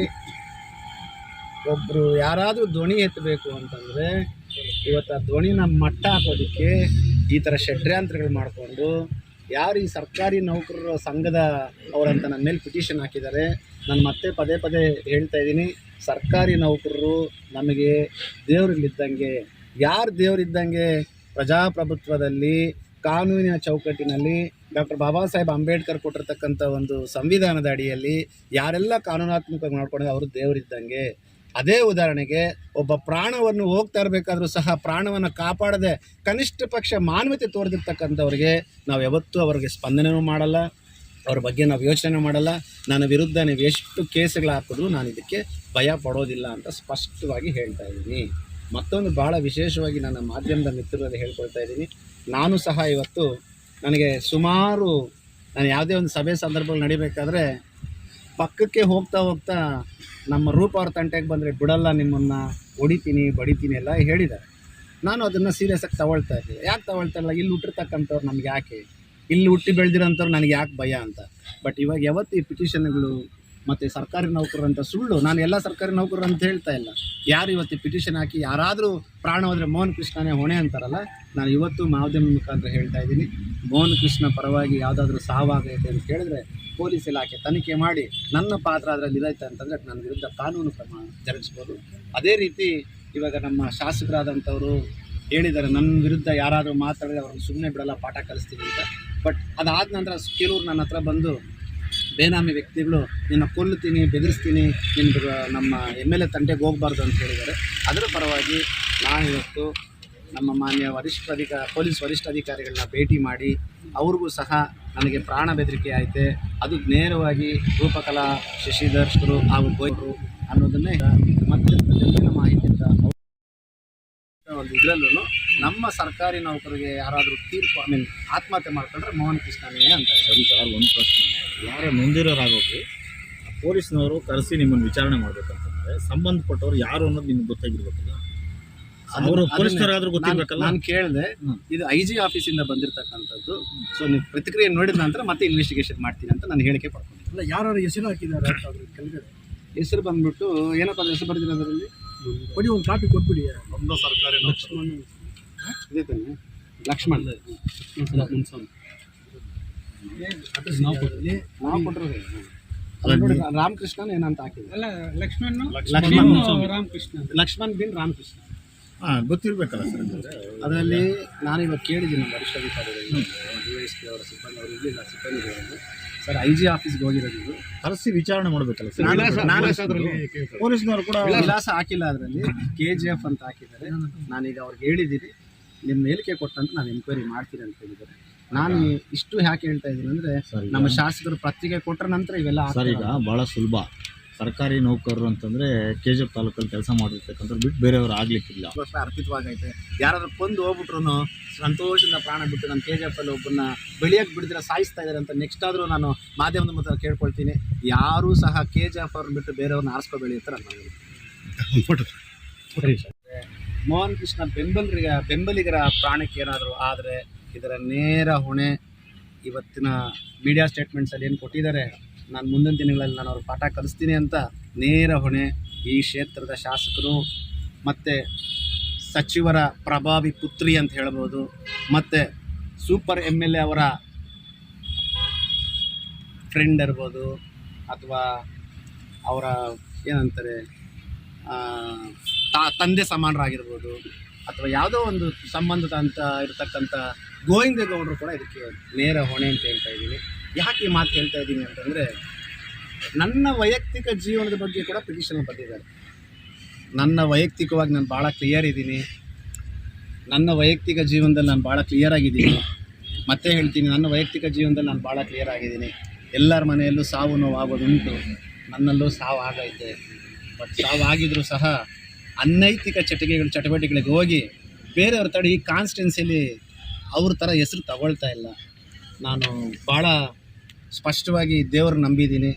ಒಬ್ಬರು ಯಾರಾದರೂ ಧ್ವನಿ ಎತ್ತಬೇಕು ಅಂತಂದರೆ, ಇವತ್ತು ಆ ಧ್ವನಿನ ಮಟ್ಟ ಹಾಕೋದಕ್ಕೆ ಈ ಥರ ಷಡ್ಯಂತ್ರಗಳು ಮಾಡಿಕೊಂಡು ಯಾರು ಈ ಸರ್ಕಾರಿ ನೌಕರರ ಸಂಘದ ಅವರಂತ ನನ್ನ ಮೇಲೆ ಪಿಟಿಷನ್ ಹಾಕಿದ್ದಾರೆ, ನಾನು ಮತ್ತೆ ಪದೇ ಪದೇ ಹೇಳ್ತಾ ಇದ್ದೀನಿ, ಸರ್ಕಾರಿ ನೌಕರರು ನಮಗೆ ದೇವರಿದ್ದಂಗೆ. ಯಾರು ದೇವರಿದ್ದಂಗೆ? ಪ್ರಜಾಪ್ರಭುತ್ವದಲ್ಲಿ ಕಾನೂನಿನ ಚೌಕಟ್ಟಿನಲ್ಲಿ ಡಾಕ್ಟರ್ ಬಾಬಾ ಸಾಹೇಬ್ ಅಂಬೇಡ್ಕರ್ ಕೊಟ್ಟಿರ್ತಕ್ಕಂಥ ಒಂದು ಸಂವಿಧಾನದ ಅಡಿಯಲ್ಲಿ ಯಾರೆಲ್ಲ ಕಾನೂನಾತ್ಮಕವಾಗಿ ಮಾಡ್ಕೊಂಡ್ರೆ ಅವರು ದೇವರಿದ್ದಂಗೆ. ಅದೇ ಉದಾಹರಣೆಗೆ ಒಬ್ಬ ಪ್ರಾಣವನ್ನು ಹೋಗ್ತಾ ಇರಬೇಕಾದ್ರೂ ಸಹ ಪ್ರಾಣವನ್ನು ಕಾಪಾಡದೆ ಕನಿಷ್ಠ ಪಕ್ಷ ಮಾನವತೆ ತೋರಿದಿರ್ತಕ್ಕಂಥವ್ರಿಗೆ ನಾವು ಯಾವತ್ತೂ ಅವ್ರಿಗೆ ಸ್ಪಂದನೆಯೂ ಮಾಡಲ್ಲ, ಅವ್ರ ಬಗ್ಗೆ ನಾವು ಯೋಚನೆ ಮಾಡಲ್ಲ. ನನ್ನ ವಿರುದ್ಧ ನೀವು ಎಷ್ಟು ಕೇಸುಗಳು ಹಾಕಿದ್ರು ನಾನು ಇದಕ್ಕೆ ಭಯ ಪಡೋದಿಲ್ಲ ಅಂತ ಸ್ಪಷ್ಟವಾಗಿ ಹೇಳ್ತಾ ಇದ್ದೀನಿ. ಮತ್ತೊಂದು ಭಾಳ ವಿಶೇಷವಾಗಿ ನನ್ನ ಮಾಧ್ಯಮದ ಮಿತ್ರರಲ್ಲಿ ಹೇಳ್ಕೊಳ್ತಾ ಇದ್ದೀನಿ, ನಾನು ಸಹ ಇವತ್ತು ನನಗೆ ಸುಮಾರು ನಾನು ಯಾವುದೇ ಒಂದು ಸಭೆ ಸಂದರ್ಭದಲ್ಲಿ ನಡಿಬೇಕಾದ್ರೆ ಪಕ್ಕಕ್ಕೆ ಹೋಗ್ತಾ ನಮ್ಮ ರೂಪ ಅವ್ರ ತಂಟೆಗೆ ಬಂದರೆ ಬಿಡಲ್ಲ, ನಿಮ್ಮನ್ನು ಹೊಡಿತೀನಿ ಬಡಿತೀನಿ ಎಲ್ಲ ಹೇಳಿದ್ದಾರೆ. ನಾನು ಅದನ್ನು ಸೀರಿಯಸ್ಸಾಗಿ ತಗೊಳ್ತಾ ಇದ್ದೀನಿ. ಯಾಕೆ ತಗೊಳ್ತಾ ಇಲ್ಲ? ಇಲ್ಲಿ ಹುಟ್ಟಿರ್ತಕ್ಕಂಥವ್ರು ನಮ್ಗೆ ಯಾಕೆ, ಇಲ್ಲಿ ಹುಟ್ಟಿ ಬೆಳೆದಿರೋಂಥವ್ರು ನನಗೆ ಯಾಕೆ ಭಯ ಅಂತ. ಬಟ್ ಇವಾಗ ಯಾವತ್ತು ಈ ಪಿಟಿಷನ್ಗಳು ಮತ್ತು ಸರ್ಕಾರಿ ನೌಕರರು ಅಂತ ಸುಳ್ಳು, ನಾನು ಎಲ್ಲ ಸರ್ಕಾರಿ ನೌಕರರು ಅಂತ ಹೇಳ್ತಾ ಇಲ್ಲ. ಯಾರು ಇವತ್ತು ಪಿಟಿಷನ್ ಹಾಕಿ ಯಾರಾದರೂ ಪ್ರಾಣ ಹೋದರೆ ಮೋಹನ್ ಕೃಷ್ಣನೇ ಹೊಣೆ ಅಂತಾರಲ್ಲ, ನಾನು ಇವತ್ತು ಮಾಧ್ಯಮ ಮುಖಾಂತರ ಹೇಳ್ತಾ ಇದ್ದೀನಿ, ಮೋಹನ್ ಕೃಷ್ಣ ಪರವಾಗಿ ಯಾವುದಾದ್ರೂ ಸಾವಾಗೈತೆ ಅಂತ ಹೇಳಿದ್ರೆ ಪೊಲೀಸ್ ಇಲಾಖೆ ತನಿಖೆ ಮಾಡಿ ನನ್ನ ಪಾತ್ರ ಅದರಲ್ಲಿ ಇದೈತೆ ಅಂತಂದರೆ ನನ್ನ ವಿರುದ್ಧ ಕಾನೂನು ಕ್ರಮ ಜರುಗಿಸ್ಬೋದು. ಅದೇ ರೀತಿ ಇವಾಗ ನಮ್ಮ ಶಾಸಕರಾದಂಥವರು ಹೇಳಿದ್ದಾರೆ, ನನ್ನ ವಿರುದ್ಧ ಯಾರಾದರೂ ಮಾತಾಡಿದ್ರೆ ಅವ್ರನ್ನ ಸುಮ್ಮನೆ ಬಿಡಲ್ಲ, ಪಾಠ ಕಲಿಸ್ತೀವಿ ಅಂತ. ಬಟ್ ಅದಾದ ನಂತರ ಕೆಲವರು ನನ್ನ ಹತ್ರ ಬಂದು ಬೇನಾಮಿ ವ್ಯಕ್ತಿಗಳು ನಿನ್ನ ಕೊಲ್ಲುತ್ತೀನಿ, ಬೆದರಿಸ್ತೀನಿ, ನಿನ್ನ ನಮ್ಮ MLA ತಂಟೆಗೆ ಹೋಗಬಾರ್ದು ಅಂತ ಹೇಳಿದ್ದಾರೆ. ಅದರ ಪರವಾಗಿ ನಾನಿವತ್ತು ನಮ್ಮ ಮಾನ್ಯ ಪೊಲೀಸ್ ವರಿಷ್ಠಾಧಿಕಾರಿಗಳನ್ನ ಭೇಟಿ ಮಾಡಿ ಅವ್ರಿಗೂ ಸಹ ನನಗೆ ಪ್ರಾಣ ಬೆದರಿಕೆ ಐತೆ, ಅದು ನೇರವಾಗಿ ರೂಪಕಲಾ ಶಶಿಧರ್ಶರು ಹಾಗೂ ಗೋಯರು ಅನ್ನೋದನ್ನೇ ಮತ್ತೆ ಜನ ಮಾಹಿತಿಯಿಂದ ಒಂದು ಇದರಲ್ಲೂ ನಮ್ಮ ಸರ್ಕಾರಿ ನೌಕರಿಗೆ ಯಾರಾದರೂ ತೀರ್ಪು ಆತ್ಮಹತ್ಯೆ ಮಾಡ್ಕೊಂಡ್ರೆ ಮೋಹನ್ ಕೃಷ್ಣನೇ ಅಂತ. ಸರಿ ಸರ್, ಒಂದು ಪ್ರಶ್ನೆ, ಯಾರು ನೊಂದಿರೋರಾಗೋಗಿ ಪೊಲೀಸ್ನವರು ಕರೆಸಿ ನಿಮ್ಮನ್ನು ವಿಚಾರಣೆ ಮಾಡ್ಬೇಕಂತಂದ್ರೆ ಸಂಬಂಧಪಟ್ಟವ್ರು ಯಾರು ಅನ್ನೋದು ನಿಮ್ಗೆ ಗೊತ್ತಾಗಿರ್ಬೇಕಲ್ಲ, ಅವರು ಪೊಲೀಸ್ನವರಾದ್ರೂ ಗೊತ್ತಿರ್ಬೇಕಲ್ಲ. ನಾನು ಕೇಳಿದೆ, ಇದು IG ಆಫೀಸಿಂದ ಬಂದಿರತಕ್ಕಂಥದ್ದು. ಸೊ ನೀವು ಪ್ರತಿಕ್ರಿಯೆ ನೋಡಿದ ನಂತರ ಮತ್ತೆ ಇನ್ವೆಸ್ಟಿಗೇಷನ್ ಮಾಡ್ತೀನಿ ಅಂತ ನಾನು ಹೇಳಿಕೆ ಪಡ್ಕೊಂಡಿದ್ದೆ. ಅಲ್ಲ, ಯಾರು ಹೆಸರು ಹಾಕಿದ್ದಾರೆ ಕೆಳಗಡೆ? ಹೆಸರು ಬಂದ್ಬಿಟ್ಟು ಏನಪ್ಪ ಅದು ಹೆಸರು ಬರ್ದಿರೋದ್ರಲ್ಲಿ ಕೊಡಿ, ಒಂದು ಕಾಪಿ ಕೊಟ್ಬಿಡಿ. ಒಂದು ಸರ್ಕಾರಿ ಲಕ್ಷ್ಮಣ್ ಇದೇ ತಾನೆ, ಲಕ್ಷ್ಮಣ್ ನಾವು ಕೊಟ್ಟಿರೋದು. ನೋಡಿ ರಾಮಕೃಷ್ಣನ್ ಏನಂತ ಹಾಕಿದೆ, ಅಲ್ಲ, ಲಕ್ಷ್ಮಣ್ ಬಿನ್ ರಾಮಕೃಷ್ಣ ಗೊತ್ತಿರ್ಬೇಕಲ್ಲ ಸರ್. ಅದರಲ್ಲಿ ನಾನು ಇವಾಗ ಕೇಳಿದ್ದೀನಿ ನಮ್ಮ ವರಿಷ್ಠಾಧಿಕಾರಿಗಳು, DYSP ಅವರ ಸಿಬ್ಬಂದಿ ಅವರು ಇರಲಿಲ್ಲ, ಸಿಬ್ಬಂದಿಗಳನ್ನು ಸರ್ IG ಆಫೀಸ್ಗೆ ಹೋಗಿರೋದು, ಇದು ಕರೆಸಿ ವಿಚಾರಣೆ ಮಾಡಬೇಕಲ್ಲ ಸರ್. ಪೊಲೀಸ್ನವರು ಕೂಡ ವಿಳಾಸ ಹಾಕಿಲ್ಲ, ಅದರಲ್ಲಿ KGF ಅಂತ ಹಾಕಿದ್ದಾರೆ. ನಾನೀಗ ಅವ್ರಿಗೆ ಹೇಳಿದ್ದೀನಿ, ನಿಮ್ಮ ಹೇಳಿಕೆ ಕೊಟ್ಟಂತ ನಾನು ಎಂಕ್ವೈರಿ ಮಾಡ್ತೀನಿ ಅಂತ ಹೇಳಿದ್ದಾರೆ. ನಾನು ಇಷ್ಟು ಯಾಕೆ ಹೇಳ್ತಾ ಇದ್ದೀನಿ ಅಂದರೆ, ನಮ್ಮ ಶಾಸಕರು ಪತ್ರಿಕೆ ಕೊಟ್ಟರ ನಂತರ ಇವೆಲ್ಲ ಸರ್ ಈಗ ಭಾಳ ಸುಲಭ. ಸರ್ಕಾರಿ ನೌಕರರು ಅಂತಂದರೆ KGF ತಾಲೂಕಲ್ಲಿ ಕೆಲಸ ಮಾಡಿರ್ತಕ್ಕಂಥ ಬಿಟ್ಟು ಬೇರೆಯವರು ಆಗ್ಲಿಕ್ಕಿಲ್ಲ. ಅರ್ಪಿತವಾಗೈತೆ. ಯಾರಾದ್ರೂ ಕೊಂದು ಹೋಗ್ಬಿಟ್ರು ಸಂತೋಷದಿಂದ ಪ್ರಾಣ ಬಿಟ್ಟು ನಮ್ಮ KGFಲ್ಲಿ ಒಬ್ಬನ್ನ ಬೆಳೆಯಕ್ಕೆ ಬಿಡಿದ್ರೆ ಸಾಯಿಸ್ತಾ ಇದ್ದಾರೆ ಅಂತ ನೆಕ್ಸ್ಟ್ ಆದರೂ ನಾನು ಮಾಧ್ಯಮದ ಮೂಲಕ ಕೇಳ್ಕೊಳ್ತೀನಿ, ಯಾರೂ ಸಹ KGF ಅವ್ರನ್ನ ಬಿಟ್ಟು ಬೇರೆಯವ್ರನ್ನ ಆರಿಸ್ಕೊ ಬೆಳೆಯುತ್ತಾರೆ. ಮೋಹನ್ ಕೃಷ್ಣ ಬೆಂಬಲಿಗರ ಪ್ರಾಣಕ್ಕೆ ಏನಾದರೂ ಆದರೆ ಇದರ ನೇರ ಹೊಣೆ ಇವತ್ತಿನ ಮೀಡಿಯಾ ಸ್ಟೇಟ್ಮೆಂಟ್ಸಲ್ಲಿ ಏನು ಕೊಟ್ಟಿದ್ದಾರೆ, ನಾನು ಮುಂದಿನ ದಿನಗಳಲ್ಲಿ ನಾನು ಅವ್ರ ಪಾಠ ಕಲಿಸ್ತೀನಿ ಅಂತ ನೇರ ಹೊಣೆ ಈ ಕ್ಷೇತ್ರದ ಶಾಸಕರು ಮತ್ತು ಸಚಿವರ ಪ್ರಭಾವಿ ಪುತ್ರಿ ಅಂತ ಹೇಳ್ಬೋದು, ಮತ್ತು ಸೂಪರ್ MLA ಅವರ ಫ್ರೆಂಡ್ ಇರ್ಬೋದು ಅಥವಾ ಅವರ ಏನಂತಾರೆ ತಂದೆ ಸಮಾನರಾಗಿರ್ಬೋದು ಅಥವಾ ಯಾವುದೋ ಒಂದು ಸಂಬಂಧದ ಅಂತ ಇರತಕ್ಕಂಥ ಗೋವಿಂದೇಗೌಡರು ಕೂಡ ಇದಕ್ಕೆ ನೇರ ಹೊಣೆ ಅಂತ ಹೇಳ್ತಾ ಇದ್ದೀನಿ. ಯಾಕೆ ಈ ಮಾತು ಹೇಳ್ತಾ ಇದ್ದೀನಿ ಅಂತಂದರೆ, ನನ್ನ ವೈಯಕ್ತಿಕ ಜೀವನದ ಬಗ್ಗೆ ಕೂಡ ಪಿಟಿಷನ್ ಬರೆದಿದ್ದಾರೆ. ನನ್ನ ವೈಯಕ್ತಿಕವಾಗಿ ನಾನು ಭಾಳ ಕ್ಲಿಯರ್ ಇದ್ದೀನಿ, ನನ್ನ ವೈಯಕ್ತಿಕ ಜೀವನದಲ್ಲಿ ನಾನು ಭಾಳ ಕ್ಲಿಯರ್ ಆಗಿದ್ದೀನಿ. ಮತ್ತೆ ಹೇಳ್ತೀನಿ, ನನ್ನ ವೈಯಕ್ತಿಕ ಜೀವನದಲ್ಲಿ ನಾನು ಭಾಳ ಕ್ಲಿಯರ್ ಆಗಿದ್ದೀನಿ. ಎಲ್ಲರ ಮನೆಯಲ್ಲೂ ಸಾವು ನೋವು ಆಗೋದುಂಟು, ನನ್ನಲ್ಲೂ ಸಾವು ಆಗೈತೆ. ಬಟ್ ಸಾವು ಆಗಿದ್ರೂ ಸಹ ಅನೈತಿಕ ಚಟುವಟಿಕೆಗಳಿಗೆ ಹೋಗಿ ಬೇರೆಯವ್ರ ತಡೆ ಈ ಕಾನ್ಸ್ಟಿಟ್ಯೂನ್ಸಿಯಲ್ಲಿ ಅವ್ರ ಥರ ಹೆಸರು ತಗೊಳ್ತಾ ಇಲ್ಲ. ನಾನು ಭಾಳ ಸ್ಪಷ್ಟವಾಗಿ ದೇವ್ರನ್ನ ನಂಬಿದ್ದೀನಿ.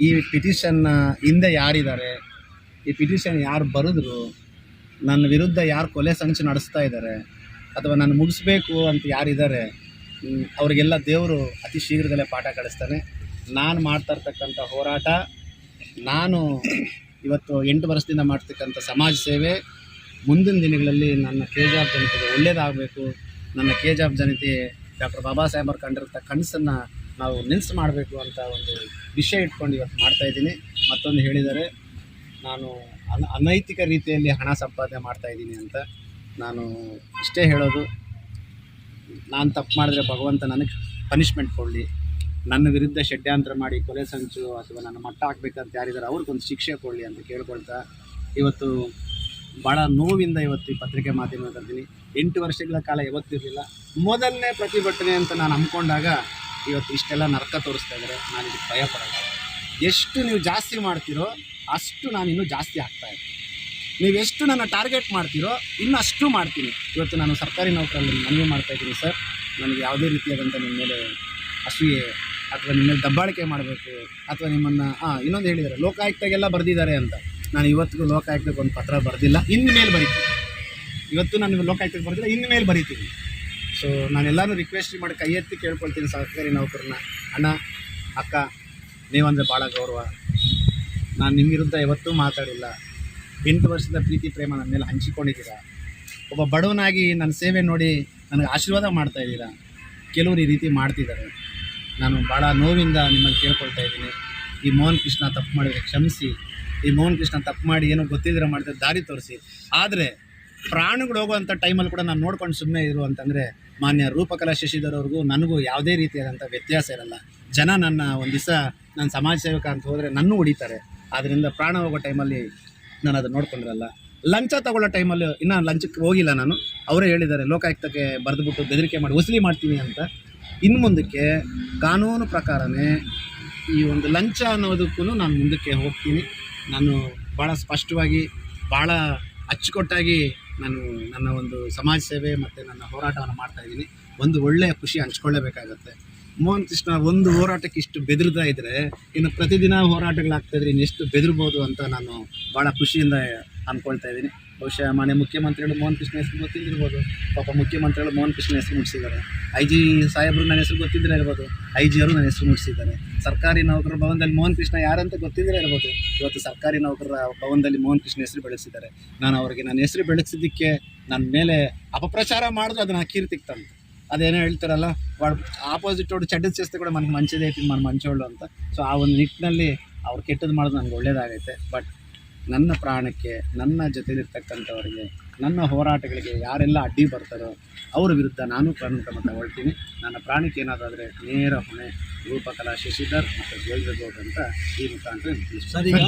ಈ ಪಿಟಿಷನ್ನ ಹಿಂದೆ ಯಾರಿದ್ದಾರೆ, ಈ ಪಿಟಿಷನ್ ಯಾರು ಬರೆದ್ರು, ನನ್ನ ವಿರುದ್ಧ ಯಾರು ಕೊಲೆ ಸಂಚು ನಡೆಸ್ತಾ ಇದ್ದಾರೆ ಅಥವಾ ನಾನು ಮುಗಿಸ್ಬೇಕು ಅಂತ ಯಾರಿದ್ದಾರೆ, ಅವರಿಗೆಲ್ಲ ದೇವರು ಅತಿ ಶೀಘ್ರದಲ್ಲೇ ಪಾಠ ಕಳಿಸ್ತಾನೆ. ನಾನು ಮಾಡ್ತಾ ಇರ್ತಕ್ಕಂಥ ಹೋರಾಟ, ನಾನು ಇವತ್ತು 8 ವರ್ಷದಿಂದ ಮಾಡ್ತಕ್ಕಂಥ ಸಮಾಜ ಸೇವೆ ಮುಂದಿನ ದಿನಗಳಲ್ಲಿ ನನ್ನ ಕೆಜಾಬ್ ಜನತೆಗೆ ಒಳ್ಳೆಯದಾಗಬೇಕು. ನನ್ನ ಕೆಜಾಬ್ ಜನತೆ ಡಾಕ್ಟರ್ ಬಾಬಾ ಸಾಹೇಬರು ಕಂಡಿರ್ತ ಕನಸನ್ನು ನಾವು ನೆನ್ಸು ಮಾಡಬೇಕು ಅಂತ ಒಂದು ವಿಷಯ ಇಟ್ಕೊಂಡು ಇವತ್ತು ಮಾಡ್ತಾಯಿದ್ದೀನಿ. ಮತ್ತೊಂದು ಹೇಳಿದ್ದಾರೆ, ನಾನು ಅನೈತಿಕ ರೀತಿಯಲ್ಲಿ ಹಣ ಸಂಪಾದನೆ ಮಾಡ್ತಾಯಿದ್ದೀನಿ ಅಂತ. ನಾನು ಇಷ್ಟೇ ಹೇಳೋದು, ನಾನು ತಪ್ಪು ಮಾಡಿದ್ರೆ ಭಗವಂತ ನನಗೆ ಪನಿಷ್ಮೆಂಟ್ ಕೊಡಲಿ, ನನ್ನ ವಿರುದ್ಧ ಷಡ್ಯಂತ್ರ ಮಾಡಿ ಕೊಲೆ ಸಂಚು ಅಥವಾ ನನ್ನ ಮಟ್ಟ ಹಾಕ್ಬೇಕಂತ ಯಾರಿದ್ದಾರೆ ಅವ್ರಿಗೊಂದು ಶಿಕ್ಷೆ ಕೊಡಲಿ ಅಂತ ಕೇಳ್ಕೊಳ್ತಾ, ಇವತ್ತು ಭಾಳ ನೋವಿಂದ ಇವತ್ತು ಈ ಪತ್ರಿಕೆ ಮಾಧ್ಯಮ ಕರ್ತೀನಿ. 8 ವರ್ಷಗಳ ಕಾಲ ಯಾವತ್ತಿರಲಿಲ್ಲ. ಮೊದಲನೇ ಪ್ರತಿಭಟನೆ ಅಂತ ನಾನು ಅಂದ್ಕೊಂಡಾಗ ಇವತ್ತು ಇಷ್ಟೆಲ್ಲ ನರಕ ತೋರಿಸ್ತಾ ಇದ್ದಾರೆ. ನಾನು ಇದಕ್ಕೆ ಭಯ ಪಡಲ್ಲ. ಎಷ್ಟು ನೀವು ಜಾಸ್ತಿ ಮಾಡ್ತೀರೋ ಅಷ್ಟು ನಾನು ಇನ್ನೂ ಜಾಸ್ತಿ ಆಗ್ತಾಯಿದ್ದೀನಿ. ನೀವೆಷ್ಟು ನನ್ನ ಟಾರ್ಗೆಟ್ ಮಾಡ್ತೀರೋ ಇನ್ನೂ ಅಷ್ಟು ಮಾಡ್ತೀನಿ. ಇವತ್ತು ನಾನು ಸರ್ಕಾರಿ ನೌಕರಲ್ಲಿ ಮನವಿ ಮಾಡ್ತಾಯಿದ್ದೀನಿ, ಸರ್ ನನಗೆ ಯಾವುದೇ ರೀತಿಯಾದಂಥ ನಿಮ್ಮ ಮೇಲೆ ಅಸೂಯೆ ಅಥವಾ ನಿಮ್ಮ ಮೇಲೆ ದಬ್ಬಾಳಿಕೆ ಮಾಡಬೇಕು ಅಥವಾ ನಿಮ್ಮನ್ನು ಇನ್ನೊಂದು ಹೇಳಿದ್ದಾರೆ, ಲೋಕಾಯುಕ್ತಗೆಲ್ಲ ಬರೆದಿದ್ದಾರೆ ಅಂತ. ನಾನು ಇವತ್ತಿಗೂ ಲೋಕಾಯುಕ್ತಕ್ಕೆ ಒಂದು ಪತ್ರ ಬರೆದಿಲ್ಲ, ಇನ್ನು ಮೇಲೆ ಬರೀತೀನಿ. ಇವತ್ತು ನಾನು ಲೋಕಾಯುಕ್ತಕ್ಕೆ ಬರೆದಿಲ್ಲ, ಇನ್ನು ಮೇಲೆ ಬರೀತೀನಿ. ಸೊ ನಾನೆಲ್ಲರೂ ರಿಕ್ವೆಸ್ಟ್ ಮಾಡಿ ಕೈ ಎತ್ತಿ ಕೇಳ್ಕೊಳ್ತೀನಿ ಸರ್ಕಾರಿ ನೌಕರನ್ನ, ಅಣ್ಣ ಅಕ್ಕ ನೀವಂದರೆ ಭಾಳ ಗೌರವ. ನಾನು ನಿಮ್ಮ ವಿರುದ್ಧ ಯಾವತ್ತೂ ಮಾತಾಡಿಲ್ಲ. 8 ವರ್ಷದ ಪ್ರೀತಿ ಪ್ರೇಮ ನನ್ನ ಮೇಲೆ ಹಂಚಿಕೊಂಡಿದ್ದೀರಾ. ಒಬ್ಬ ಬಡವನಾಗಿ ನನ್ನ ಸೇವೆ ನೋಡಿ ನನಗೆ ಆಶೀರ್ವಾದ ಮಾಡ್ತಾಯಿದ್ದೀರಾ. ಕೆಲವರು ಈ ರೀತಿ ಮಾಡ್ತಿದ್ದಾರೆ. ನಾನು ಭಾಳ ನೋವಿಂದ ನಿಮ್ಮಲ್ಲಿ ಕೇಳ್ಕೊಳ್ತಾ ಇದ್ದೀನಿ, ಈ ಮೋಹನ್ ಕೃಷ್ಣ ತಪ್ಪು ಮಾಡಿದರೆ ಕ್ಷಮಿಸಿ. ಈ ಮೋಹನ್ ಕೃಷ್ಣ ತಪ್ಪು ಮಾಡಿ ಏನೋ ಗೊತ್ತಿದ್ರೆ ಮಾಡಿದ್ರೆ ದಾರಿ ತೋರಿಸಿ. ಆದರೆ ಪ್ರಾಣಗಳು ಹೋಗುವಂಥ ಟೈಮಲ್ಲಿ ಕೂಡ ನಾನು ನೋಡ್ಕೊಂಡು ಸುಮ್ಮನೆ ಇರು ಅಂತಂದರೆ ಮಾನ್ಯ ರೂಪಕಲಾ ಶಶಿಧರ್ ಅವ್ರಿಗೂ ನನಗೂ ಯಾವುದೇ ರೀತಿಯಾದಂಥ ವ್ಯತ್ಯಾಸ ಇರಲ್ಲ. ಜನ ನನ್ನ ಒಂದು ದಿವಸ ನಾನು ಸಮಾಜ ಸೇವಕ ಅಂತ ಹೋದರೆ ನನ್ನೂ ಹೊಡಿತಾರೆ. ಆದ್ದರಿಂದ ಪ್ರಾಣ ಹೋಗೋ ಟೈಮಲ್ಲಿ ನಾನು ಅದನ್ನು ನೋಡ್ಕೊಂಡಿರಲ್ಲ. ಲಂಚ ತಗೊಳ್ಳೋ ಟೈಮಲ್ಲಿ ಇನ್ನೂ ಲಂಚಕ್ಕೆ ಹೋಗಿಲ್ಲ ನಾನು. ಅವರೇ ಹೇಳಿದ್ದಾರೆ ಲೋಕಾಯುಕ್ತಕ್ಕೆ ಬರೆದುಬಿಟ್ಟು ಬೆದರಿಕೆ ಮಾಡಿ ವಸೂಲಿ ಮಾಡ್ತೀನಿ ಅಂತ. ಇನ್ನು ಮುಂದಕ್ಕೆ ಕಾನೂನು ಪ್ರಕಾರನೇ ಈ ಒಂದು ಲಂಚ ಅನ್ನೋದಕ್ಕೂ ನಾನು ಮುಂದಕ್ಕೆ ಹೋಗ್ತೀನಿ. ನಾನು ಭಾಳ ಸ್ಪಷ್ಟವಾಗಿ ಭಾಳ ಅಚ್ಚುಕಟ್ಟಾಗಿ ನಾನು ನನ್ನ ಒಂದು ಸಮಾಜ ಸೇವೆ ಮತ್ತು ನನ್ನ ಹೋರಾಟವನ್ನು ಮಾಡ್ತಾಯಿದ್ದೀನಿ. ಒಂದು ಒಳ್ಳೆಯ ಖುಷಿ ಹಂಚ್ಕೊಳ್ಳೇಬೇಕಾಗತ್ತೆ. ಮೋಹನ್ ಕೃಷ್ಣ ಒಂದು ಹೋರಾಟಕ್ಕೆ ಇಷ್ಟು ಬೆದರ್ತಾ ಇದ್ದರೆ ಇನ್ನು ಪ್ರತಿದಿನ ಹೋರಾಟಗಳಾಗ್ತಾಯಿದ್ರೆ ಇನ್ನೆಷ್ಟು ಬೆದರ್ಬೋದು ಅಂತ ನಾನು ಭಾಳ ಖುಷಿಯಿಂದ ಅಂದ್ಕೊಳ್ತಾ ಇದ್ದೀನಿ. ಬಹುಶಃ ಮಾನ್ಯ ಮುಖ್ಯಮಂತ್ರಿಗಳು ಮೋಹನ್ ಕೃಷ್ಣ ಹೆಸರು ಗೊತ್ತಿದ್ದಿರ್ಬೋದು. ಪಾಪ ಮುಖ್ಯಮಂತ್ರಿಗಳು ಮೋಹನ್ ಕೃಷ್ಣ ಹೆಸರು ಮುಗಿಸಿದ್ದಾರೆ. IG ಸಾಹೇಬರು ನನ್ನ ಹೆಸರು ಗೊತ್ತಿದ್ದರೆ ಇರ್ಬೋದು, IG ಅವರು ನನ್ನ ಹೆಸರು ಮುಗಿಸಿದ್ದಾರೆ. ಸರ್ಕಾರಿ ನೌಕರರ ಭವನದಲ್ಲಿ ಮೋಹನ್ ಕೃಷ್ಣ ಯಾರಂತ ಗೊತ್ತಿದ್ದರೆ ಇರ್ಬೋದು. ಇವತ್ತು ಸರ್ಕಾರಿ ನೌಕರರ ಭವನದಲ್ಲಿ ಮೋಹನ್ ಕೃಷ್ಣ ಹೆಸರು ಬೆಳೆಸಿದ್ದಾರೆ. ನಾನು ಅವರಿಗೆ ನನ್ನ ಹೆಸರು ಬೆಳೆಸಿದ್ದಕ್ಕೆ ನನ್ನ ಮೇಲೆ ಅಪಪ್ರಚಾರ ಮಾಡಿದ್ರು ಅದನ್ನು ಕೀರ್ತಿಗೆ ತಂದು ಅದೇನೋ ಹೇಳ್ತಾರಲ್ಲ, ಆಪೋಸಿಟ್ ಅವ್ರು ಚಡ್ಡದ ಸೇಸ್ತೆ ಕೂಡ ನನಗೆ ಮಂಚದೇ ಐತಿ ಮಂಚೋಳು ಅಂತ. ಸೊ ಆ ಒಂದು ನಿಟ್ಟಿನಲ್ಲಿ ಅವ್ರು ಕೆಟ್ಟದ್ದು ಮಾಡೋದು ನನಗೆ ಒಳ್ಳೆಯದಾಗೈತೆ. ಬಟ್ ನನ್ನ ಪ್ರಾಣಕ್ಕೆ, ನನ್ನ ಜೊತೆಲಿರ್ತಕ್ಕಂಥವರಿಗೆ, ನನ್ನ ಹೋರಾಟಗಳಿಗೆ ಯಾರೆಲ್ಲ ಅಡ್ಡಿ ಬರ್ತಾರೋ ಅವ್ರ ವಿರುದ್ಧ ನಾನು ಕಾನೂನು ಕ್ರಮ ತಗೊಳ್ತೀನಿ. ನನ್ನ ಪ್ರಾಣಕ್ಕೆ ಏನಾದಾದರೆ ನೇರ ಹೊಣೆ ರೂಪಕಲಾ ಶಶಿಧರ್ ಮತ್ತು ಗೋವಿಂದೇಗೌಡ ಅಂತ ಈ ಮುಖಾಂತರ ತಿಳಿಸ್ತೀನಿ.